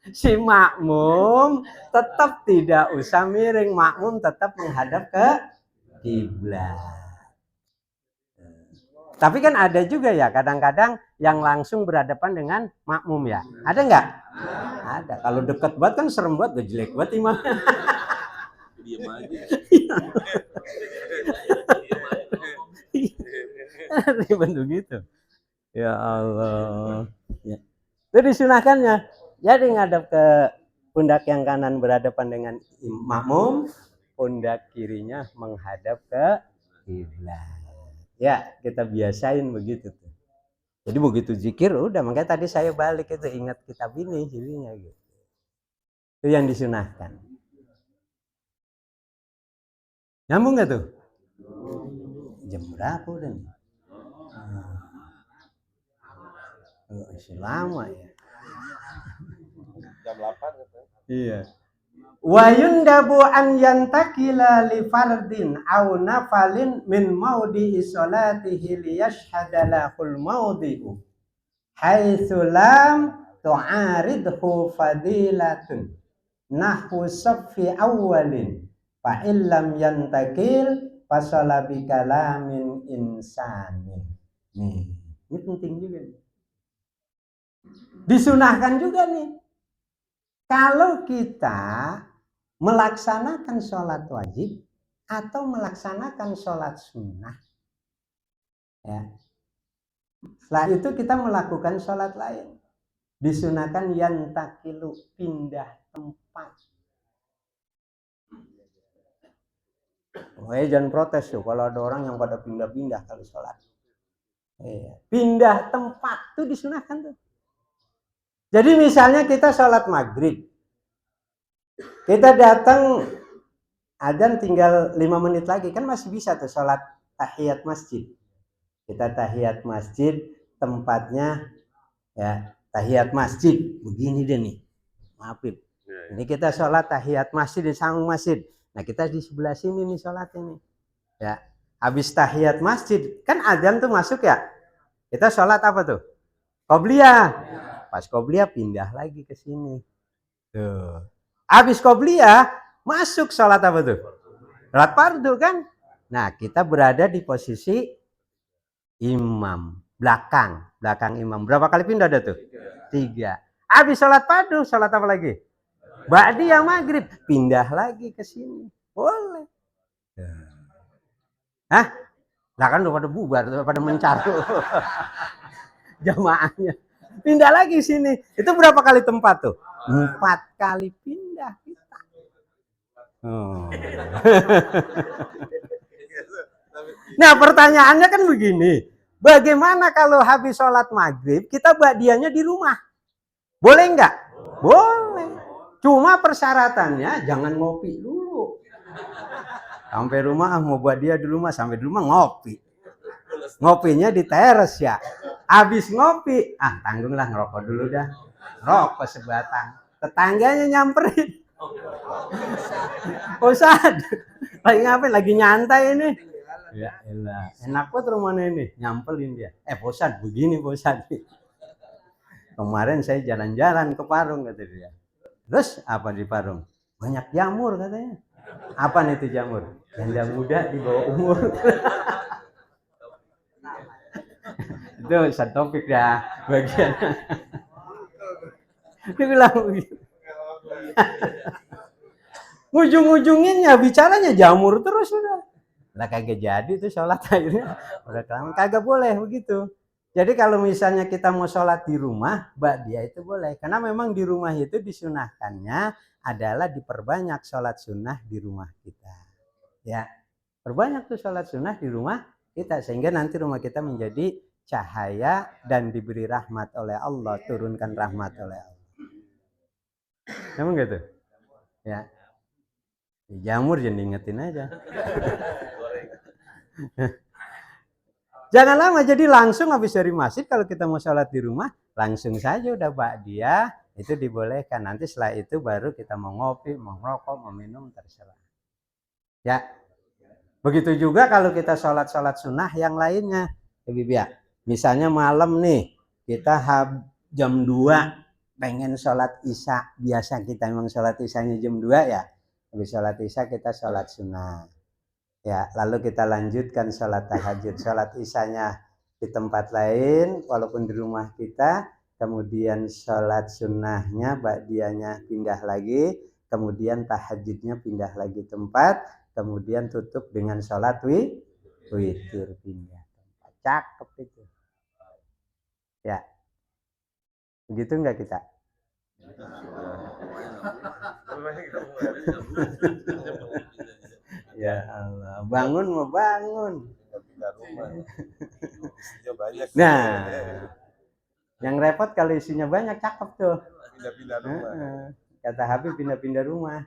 Si makmum tetap tidak usah miring, makmum tetap menghadap ke kiblat. Tapi kan ada juga ya kadang-kadang yang langsung berhadapan dengan makmum ya. Ada nggak? Ada. Kalau dekat banget kan serem banget, gak jelek banget imam. Diam aja. Bentuk gitu. Ya Allah. Ya. Itu disunahkannya. Jadi ngadap ke pundak yang kanan berhadapan dengan makmum, pundak kirinya menghadap ke kiblat. Ya, kita biasain begitu tuh. Jadi begitu zikir udah, makanya tadi saya balik itu ingat kitab ini jadinya gitu. Itu yang disunahkan. Nyambung nggak tuh? Jam berapa udah nih? Masih lama ya. Jam 8 katanya. Iya. Wa yundabu an yantakila li fardin aw nafalin min maudi salatihi liyashhada lahul maudi'u haitsu lam tu'aridhu fadilatun nahwu saffi awwalin fa illam yantakil fasala bi kalamin insanin. Nih, ini penting juga nih. Disunahkan juga nih. Kalau kita melaksanakan sholat wajib atau melaksanakan sholat sunnah, ya. Setelah itu kita melakukan sholat lain. Disunahkan yantakilu, pindah tempat. Jangan protes tuh kalau ada orang yang pada pindah-pindah kalau sholat. Pindah tempat tuh disunahkan tuh. Jadi misalnya kita sholat maghrib, kita datang adzan tinggal 5 menit lagi, kan masih bisa tuh sholat tahiyat masjid. Kita tahiyat masjid, tempatnya ya tahiyat masjid begini deh nih, maafin. Ini kita sholat tahiyat masjid di samping masjid. Nah kita di sebelah sini nih sholat ini. Ya, habis tahiyat masjid kan adzan tuh masuk ya. Kita sholat apa tuh? Qobliyah. Pas qobliyah pindah lagi ke sini. Tuh. Habis qobliyah masuk sholat apa tuh? Sholat fardu kan? Nah kita berada di posisi imam, belakang imam. Berapa kali pindah ada tuh? 3. Habis sholat fardu, sholat apa lagi? Ba'diyah maghrib, pindah lagi ke sini. Boleh. Hah? Lah kan udah pada bubar, udah pada mencaru. Jamaahnya. Pindah lagi sini. Itu berapa kali tempat tuh? 4 kali pindah kita. Nah pertanyaannya kan begini. Bagaimana kalau habis sholat maghrib kita ba'diyahnya di rumah? Boleh nggak? Boleh. Cuma persyaratannya jangan ngopi dulu. Sampai rumah mau ba'diyah di rumah, sampai di rumah ngopi. Ngopinya di teras ya. Habis ngopi, tanggunglah ngerokok dulu dah. Rokok sebatang. Tetangganya nyamperin. Ustad, lagi ngapain? Lagi nyantai ini. Ya elah, enak banget rumahnya ini. Nyampelin dia. Ustad, begini Ustad. Kemarin saya jalan-jalan ke Parung kata dia. Terus apa di Parung? Banyak jamur katanya. Apa nih itu jamur? Janda muda di bawah umur. Itu satu topik dah bagian. Dia bilang begitu. Ujung-ujungnya bicaranya jamur terus udah. Lah kagak jadi tuh sholat akhirnya. Udah kelamaan kagak boleh begitu. Jadi kalau misalnya kita mau sholat di rumah, ba'diyah itu boleh. Karena memang di rumah itu disunahkannya adalah diperbanyak sholat sunnah di rumah kita. Ya, perbanyak tuh sholat sunnah di rumah kita sehingga nanti rumah kita menjadi cahaya dan diberi rahmat oleh Allah, turunkan rahmat oleh Allah. Emang gitu? Ya. Jamur jangan diingetin aja. Jangan lama, jadi langsung habis dari masjid kalau kita mau sholat di rumah, langsung saja udah ba'diyah, itu dibolehkan. Nanti setelah itu baru kita mau ngopi, mau ngerokok, mau minum, terserah. Ya. Begitu juga kalau kita sholat-sholat sunnah yang lainnya. Ya, misalnya malam nih, kita jam 2 pengen sholat isya. Biasa kita memang sholat isyanya jam 2 ya. Habis sholat isya kita sholat sunnah. Ya, lalu kita lanjutkan sholat tahajud. Sholat isyanya di tempat lain, walaupun di rumah kita. Kemudian sholat sunnahnya, ba'diyahnya pindah lagi. Kemudian tahajudnya pindah lagi tempat. Kemudian tutup dengan sholat witir pindah tempat. Cakep itu. Ya, begitu enggak kita? Ya Allah, bangun mau bangun. Nah, yang repot kalau isinya banyak, cakep tuh. Pindah-pindah rumah. Kata Habib pindah-pindah rumah.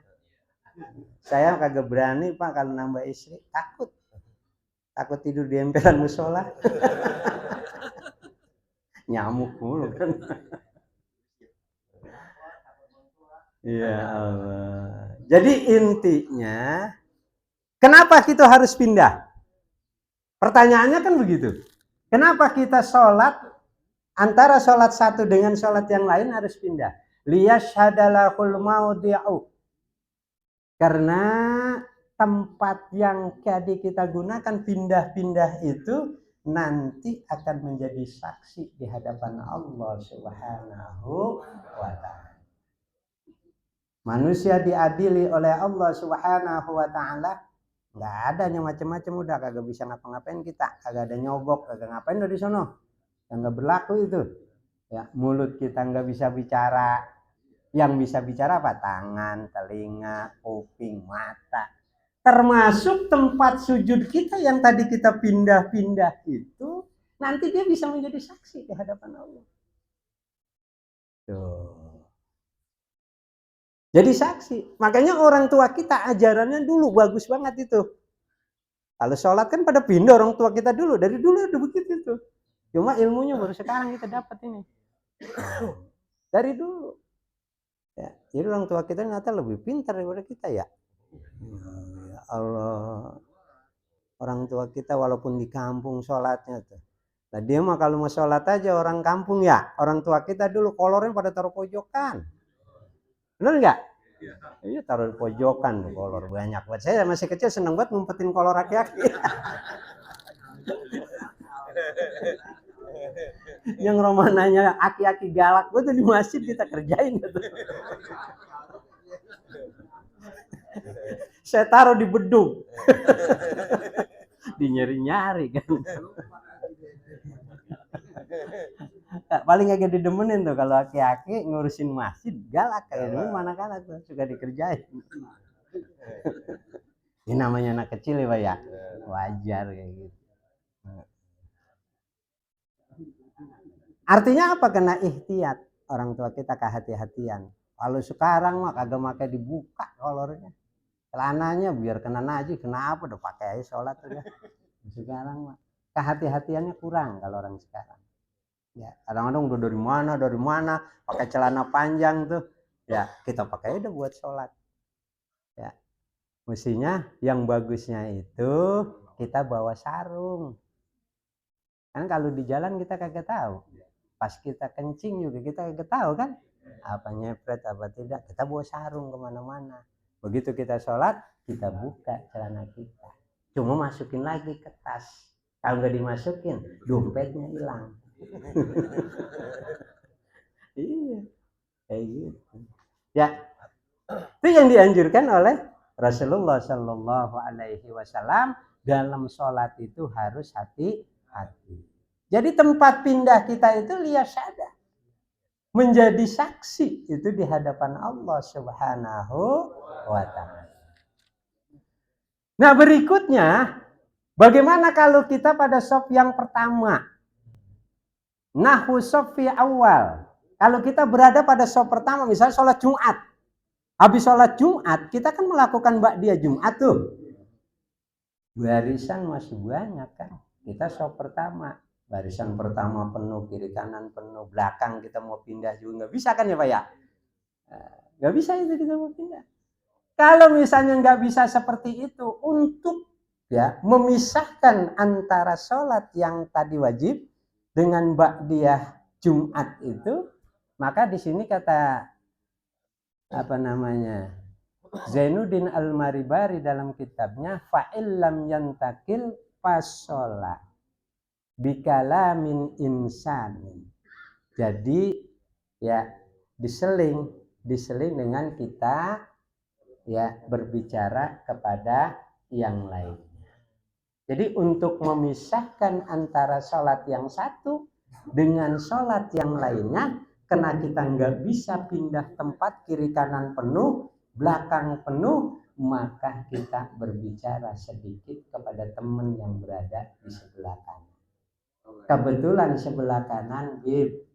Saya kagak berani Pak kalau nambah istri, takut tidur di emperan musola. Nyamuk mulu kan. Ya Allah. Jadi intinya, kenapa kita harus pindah? Pertanyaannya kan begitu. Kenapa kita sholat antara sholat satu dengan sholat yang lain harus pindah? Liyashhadalahul maudi'u. Karena tempat yang tadi kita gunakan pindah-pindah itu nanti akan menjadi saksi di hadapan Allah Subhanahu wa ta'ala. Manusia diadili oleh Allah Subhanahu wa ta'ala, nggak ada yang macam-macam, udah kagak bisa ngapa-ngapain kita, kagak ada nyobok, kagak ngapain dari sono, yang nggak berlaku itu. Ya, mulut kita nggak bisa bicara, yang bisa bicara apa? Tangan, telinga, kuping, mata. Termasuk tempat sujud kita yang tadi kita pindah-pindah itu, nanti dia bisa menjadi saksi di hadapan Allah. Tuh. Jadi saksi. Makanya orang tua kita ajarannya dulu bagus banget itu. Kalau sholat kan pada pindah orang tua kita dulu. Dari dulu udah begitu tuh. Cuma ilmunya baru sekarang kita dapat ini. Dari dulu. Ya, jadi orang tua kita ternyata lebih pintar daripada kita ya. Ya Allah. Orang tua kita walaupun di kampung sholatnya tuh. Nah dia mah kalau mau sholat aja orang kampung ya. Orang tua kita dulu kolornya pada taruh pojokan. Benar nggak? Iya taruh di pojokan tuh kolor banyak buat saya masih kecil seneng banget ngumpetin kolor aki-aki. Yang romananya aki-aki galak gue tuh di masjid kita kerjain gitu. Saya taruh di bedung. Di nyari-nyari kan. Paling agak didemenin tuh kalau aki-aki ngurusin masjid galak kayak dulu mana kalah tuh suka dikerjain. Ini namanya anak kecil ya Pak ya, wajar kayak gitu. Artinya apa? Kena ihtiyat orang tua kita, kehati-hatian. Kalau sekarang mah kagak pakai dibuka kolornya, celananya biar kena najis, kenapa udah pakai aja sholat udah. Sekarang mah kehati-hatiannya kurang kalau orang sekarang. Ya, kadang-kadang udah dari mana pakai celana panjang tuh. Ya, kita pakai udah buat sholat. Ya. Mestinya yang bagusnya itu kita bawa sarung. Kan kalau di jalan kita kagak tahu. Pas kita kencing juga kita kagak tahu kan. Apa nyepret apa tidak. Kita bawa sarung kemana-mana. Begitu kita sholat, kita buka celana kita. Cuma masukin lagi ke tas. Kalau nggak dimasukin, dompetnya hilang. Iya, kayak gitu. Ya, itu yang dianjurkan oleh Rasulullah Shallallahu Alaihi Wasallam dalam sholat itu harus hati-hati. Jadi tempat pindah kita itu liyasyada, menjadi saksi itu di hadapan Allah Subhanahu wa Ta'ala. Nah berikutnya, bagaimana kalau kita pada shaf yang pertama? Nahu shaffi awal. Kalau kita berada pada shaf pertama, misalnya sholat Jumat. Habis sholat Jumat, kita kan melakukan ba'diyah Jumat tuh. Barisan masih banyak kan. Kita shaf pertama. Barisan pertama penuh, kiri kanan penuh, belakang kita mau pindah juga nggak bisa kan ya Pak ya? Nggak bisa itu kita mau pindah. Kalau misalnya nggak bisa seperti itu, untuk ya memisahkan antara sholat yang tadi wajib dengan ba'diyah Jumat itu, maka di sini kata apa namanya Zainuddin Al-Maribari dalam kitabnya fa'il lam yantakil fasola bikalamin insanin. Jadi ya diseling dengan kita ya berbicara kepada yang lainnya. Jadi untuk memisahkan antara sholat yang satu dengan sholat yang lainnya, karena kita nggak bisa pindah tempat, kiri kanan penuh, belakang penuh, maka kita berbicara sedikit kepada teman yang berada di sebelah kanan. Kebetulan sebelah kanan Bib,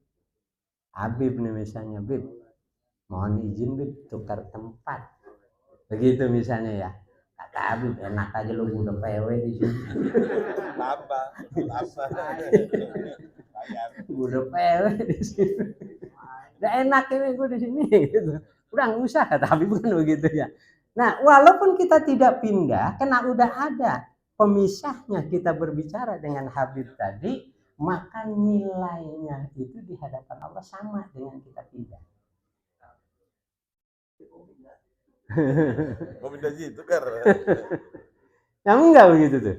Habib nih misalnya, Bib, mohon izin Bib tukar tempat. Begitu misalnya ya. Kata Habib, enak aja lu udah PW di sini. Tambah. Udah PW di sini. Udah enak ini gue di sini gitu. Udah nggak usah, tapi bukan begitu ya. Nah, walaupun kita tidak pindah, karena udah ada pemisahnya kita berbicara dengan Habib tadi, maka nilainya itu di hadapan Allah sama dengan kita pindah. Pemindah gitu kan. Yang enggak begitu tuh.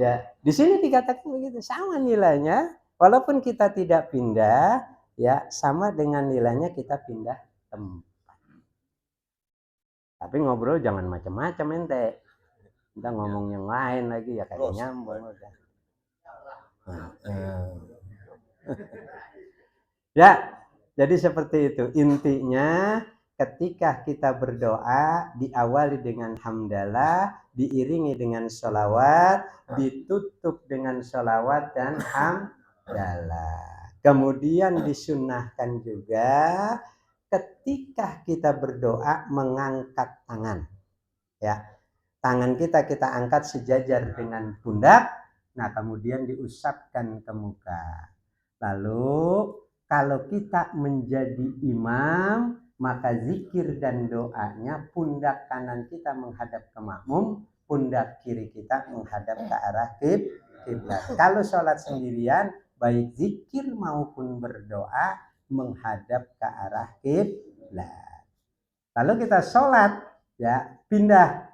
Ya, di sini dikatakan begitu, sama nilainya, walaupun kita tidak pindah, ya sama dengan nilainya kita pindah tempat. Tapi ngobrol jangan macam-macam ente. Kita ngomong yang lain lagi ya kayak nyambung udah. Ya, jadi seperti itu. Intinya ketika kita berdoa diawali dengan hamdalah, diiringi dengan sholawat, ditutup dengan sholawat dan hamdalah. Kemudian disunnahkan juga ketika kita berdoa mengangkat tangan. Ya, tangan kita angkat sejajar dengan pundak, nah kemudian diusapkan ke muka. Lalu kalau kita menjadi imam, maka zikir dan doanya pundak kanan kita menghadap ke makmum, pundak kiri kita menghadap ke arah kiblat. Kalau sholat sendirian, baik zikir maupun berdoa menghadap ke arah kiblat. Lalu kita sholat, ya pindah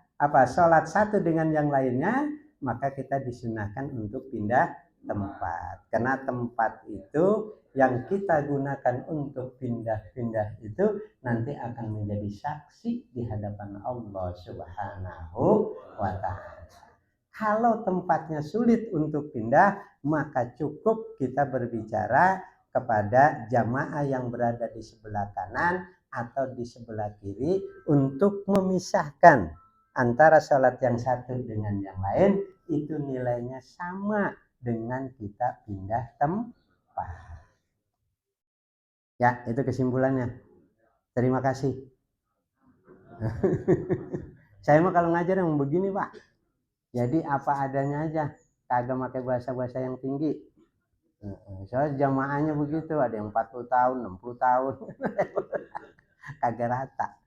sholat satu dengan yang lainnya, maka kita disunahkan untuk pindah tempat. Karena tempat itu yang kita gunakan untuk pindah-pindah itu nanti akan menjadi saksi di hadapan Allah Subhanahu wa Ta'ala. Kalau tempatnya sulit untuk pindah, maka cukup kita berbicara kepada jamaah yang berada di sebelah kanan atau di sebelah kiri untuk memisahkan antara sholat yang satu dengan yang lain, itu nilainya sama dengan kita pindah tempat. Ya, itu kesimpulannya. Terima kasih. Saya mah kalau ngajar yang begini, Pak. Jadi apa adanya aja, kagak pakai bahasa-bahasa yang tinggi. Soalnya jamaahnya begitu, ada yang 40 tahun, 60 tahun. Kagak rata.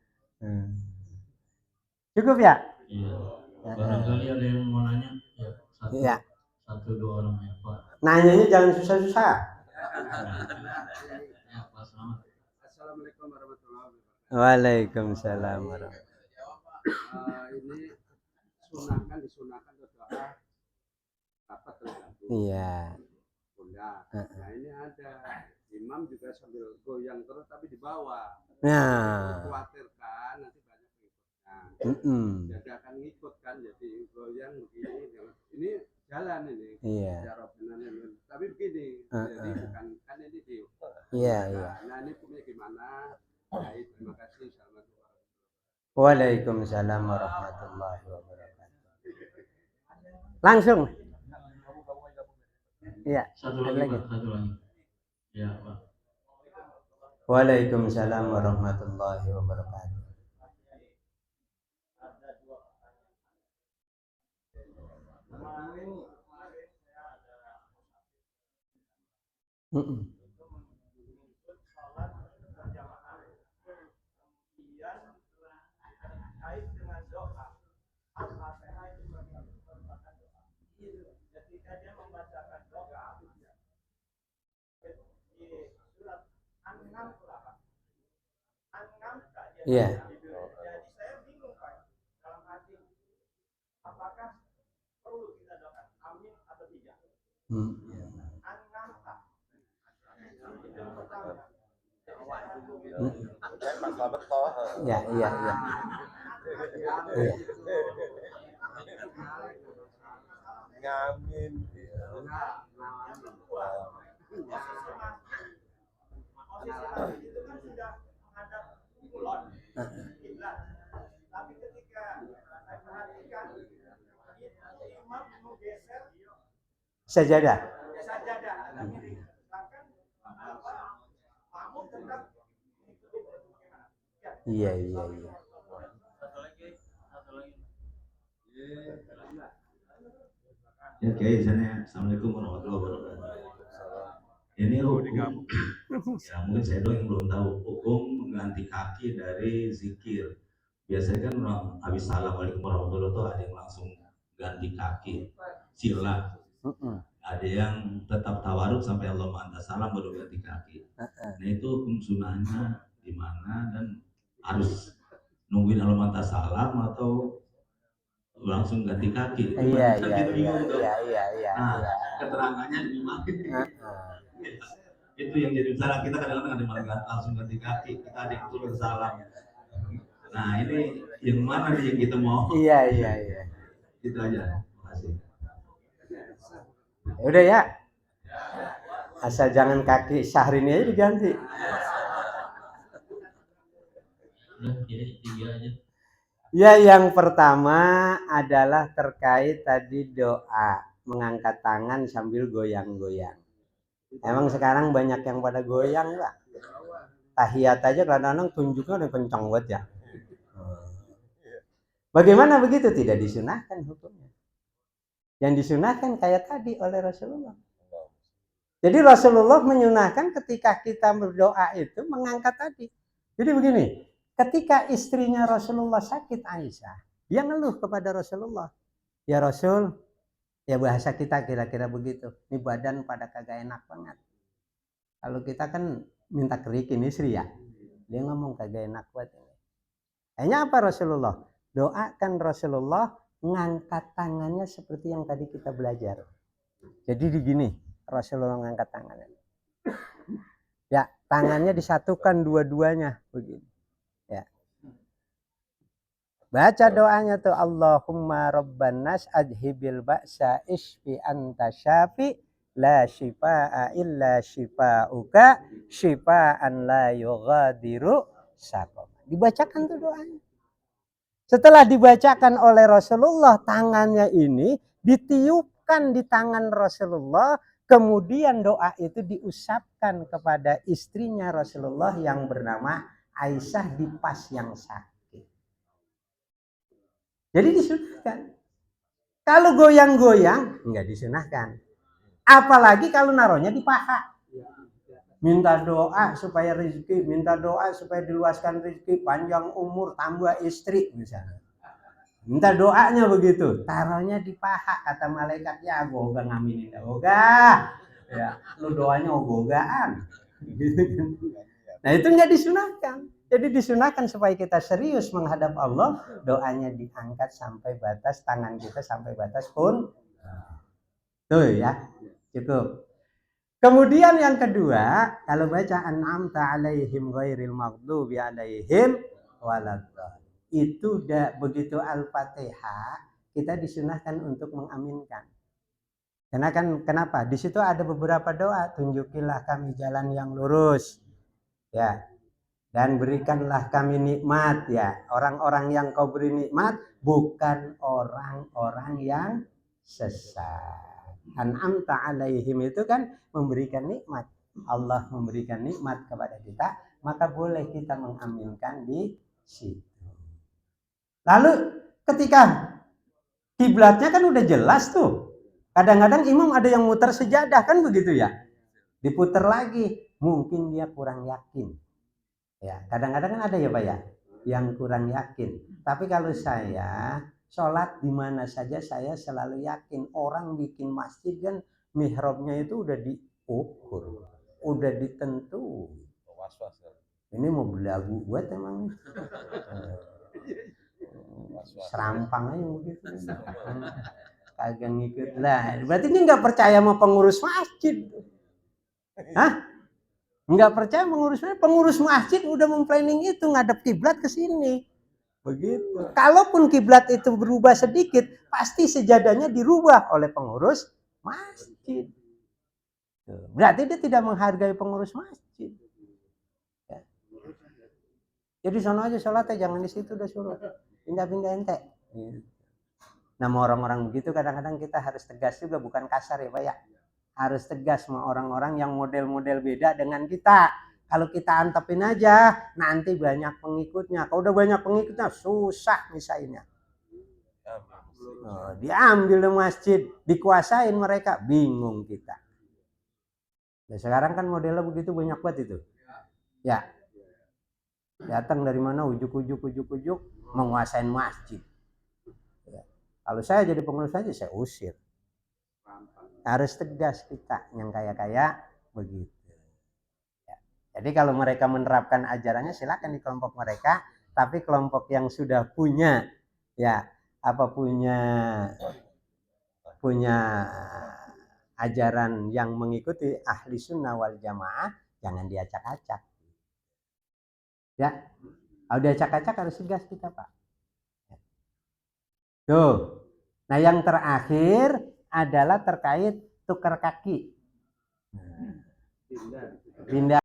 Cukup ya? Iya. Barangkali ada yang mau nanya? Ya, satu dua orang ya, Pak. Nanyanya jangan susah-susah. Ya, Pak, selamat. Assalamualaikum warahmatullahi wabarakatuh. Waalaikumsalam warahmatullahi wabarakatuh. Ini disunahkan berdoa dapat terganggu. Iya. Pundak. Nah ini ada imam juga sambil goyang terus tapi di bawah. Nah. Khawatirkan nanti banyak ngikutnya. Jadi akan ngikut kan, jadi goyang begini. Ini jalan ini. Iya. Tapi begini, jadi bukan kan ini di. Iya. Nah ini punya gimana? Baik, terima kasih. Waalaikumsalam warahmatullahi wabarakatuh. Langsung. Iya. Satu lagi. Ya, Pak. Waalaikumsalam warahmatullahi wabarakatuh. Iya. Jadi saya bingung Pak, dalam hati apakah perlu kita doakan amin atau tidak? Iya. Ngamin. Tapi ketika saya perhatikan imam menggeser Sajadah. Sedangkan makmum tetap Iya. Ya Kiai, sana Assalamualaikum warahmatullahi wabarakatuh. Ini hukum, ya mungkin saya doang yang belum tahu hukum mengganti kaki dari zikir. Biasanya kan orang habis Assalamualaikum warahmatullahi wabarakatuh ada yang langsung ganti kaki sila, ada yang tetap tawaruk sampai Allahumma anta salam baru ganti kaki. Nah itu hukum sunnahnya di mana dan harus nungguin Allahumma anta salam atau langsung ganti kaki. Iya. Nah, keterangannya di mana? Itu yang jadi masalah, kita kadang-kadang ada malah langsung ganti kaki, kita ada yang turun salam. Nah ini yang mana nih yang kita mau? Iya. Itu aja. Terima kasih. Udah ya. Asal jangan kaki Syahrini aja diganti. Udah, jadi 3 aja. Ya, yang pertama adalah terkait tadi doa mengangkat tangan sambil goyang-goyang. Emang sekarang banyak yang pada goyang nggak? Tahiyat aja kadang-kadang tunjuknya udah kencang banget ya. Bagaimana begitu? Tidak disunahkan hukumnya. Yang disunahkan kayak tadi oleh Rasulullah. Jadi Rasulullah menyunahkan ketika kita berdoa itu mengangkat tadi. Jadi begini, ketika istrinya Rasulullah sakit Aisyah, dia ngeluh kepada Rasulullah. Ya Rasul, ya bahasa kita kira-kira begitu. Ini badan pada kagak enak banget. Kalau kita kan minta kerikin istri ya. Dia ngomong kagak enak banget ini. Kayaknya apa Rasulullah? Doakan Rasulullah ngangkat tangannya seperti yang tadi kita belajar. Jadi begini, Rasulullah ngangkat tangannya. Ya, tangannya disatukan dua-duanya begini. Ya. Baca doanya tuh Allahumma rabban nas adhibil ba'sa isfi anta syafi la shifaa illa shifauka shifaan la yughadiru saqama. Dibacakan tuh doanya. Setelah dibacakan oleh Rasulullah, tangannya ini ditiupkan di tangan Rasulullah, kemudian doa itu diusapkan kepada istrinya Rasulullah yang bernama Aisyah di pas yang sakit. Jadi disunahkan. Kalau goyang-goyang, enggak disunahkan. Apalagi kalau naruhnya di paha. Minta doa supaya rezeki, minta doa supaya diluaskan rezeki, panjang umur, tambah istri misalnya. Minta doanya begitu, taruhnya di paha, kata malaikat, ya goga ngaminin goga. Ya, lu doanya gogaan. Nah, itu enggak disunahkan. Jadi disunahkan supaya kita serius menghadap Allah, doanya diangkat sampai batas tangan kita sampai batas pun. Tuh ya, cukup. Kemudian yang kedua, kalau baca an'amta alaihim ghairil maghdubi alaihim waladdallin. Itu udah begitu Al-Fatihah, kita disunahkan untuk mengaminkan. Karena kan kenapa? Di situ ada beberapa doa, tunjukilah kami jalan yang lurus. Ya. Dan berikanlah kami nikmat ya. Orang-orang yang kau beri nikmat bukan orang-orang yang sesat. An'amta alaihim itu kan memberikan nikmat. Allah memberikan nikmat kepada kita, maka boleh kita mengaminkan di situ. Lalu ketika kiblatnya kan udah jelas tuh. Kadang-kadang imam ada yang muter sejadah kan begitu ya. Diputer lagi, mungkin dia kurang yakin. Ya, kadang-kadang kan ada ya Pak ya, yang kurang yakin. Tapi kalau saya sholat di mana saja saya selalu yakin. Orang bikin masjid kan mihrabnya itu udah diukur, udah ditentu. Ini mau belagu buat emang. Serampang aja begitu. Kagak ngikut lah. Berarti ini nggak percaya sama pengurus masjid. Hah? Nggak percaya pengurus masjid udah memplanning itu ngadep kiblat ke sini. Begitu. Kalaupun kiblat itu berubah sedikit, pasti sejadahnya dirubah oleh pengurus masjid. Berarti dia tidak menghargai pengurus masjid. Ya. Jadi sono aja sholatnya, jangan di situ udah suruh. Pindah-pindah ente. Nah, orang-orang begitu kadang-kadang kita harus tegas juga, bukan kasar ya Pak ya. Harus tegas sama orang-orang yang model-model beda dengan kita. Kalau kita antepin aja, nanti banyak pengikutnya. Kalau udah banyak pengikutnya, susah misalnya. Diambil di masjid, dikuasain mereka, bingung kita. Nah, sekarang kan modelnya begitu banyak banget itu. Ya. Datang dari mana ujuk-ujuk menguasain masjid. Ya. Kalau saya jadi pengurus aja saya usir. Harus tegas kita yang kaya-kaya begitu. Ya. Jadi kalau mereka menerapkan ajarannya silakan di kelompok mereka, tapi kelompok yang sudah punya punya ajaran yang mengikuti ahli sunnah wal jamaah, jangan diacak-acak. Ya, kalau diacak-acak harus tegas kita, Pak. Tuh. Nah, yang terakhir adalah terkait tukar kaki. Pindah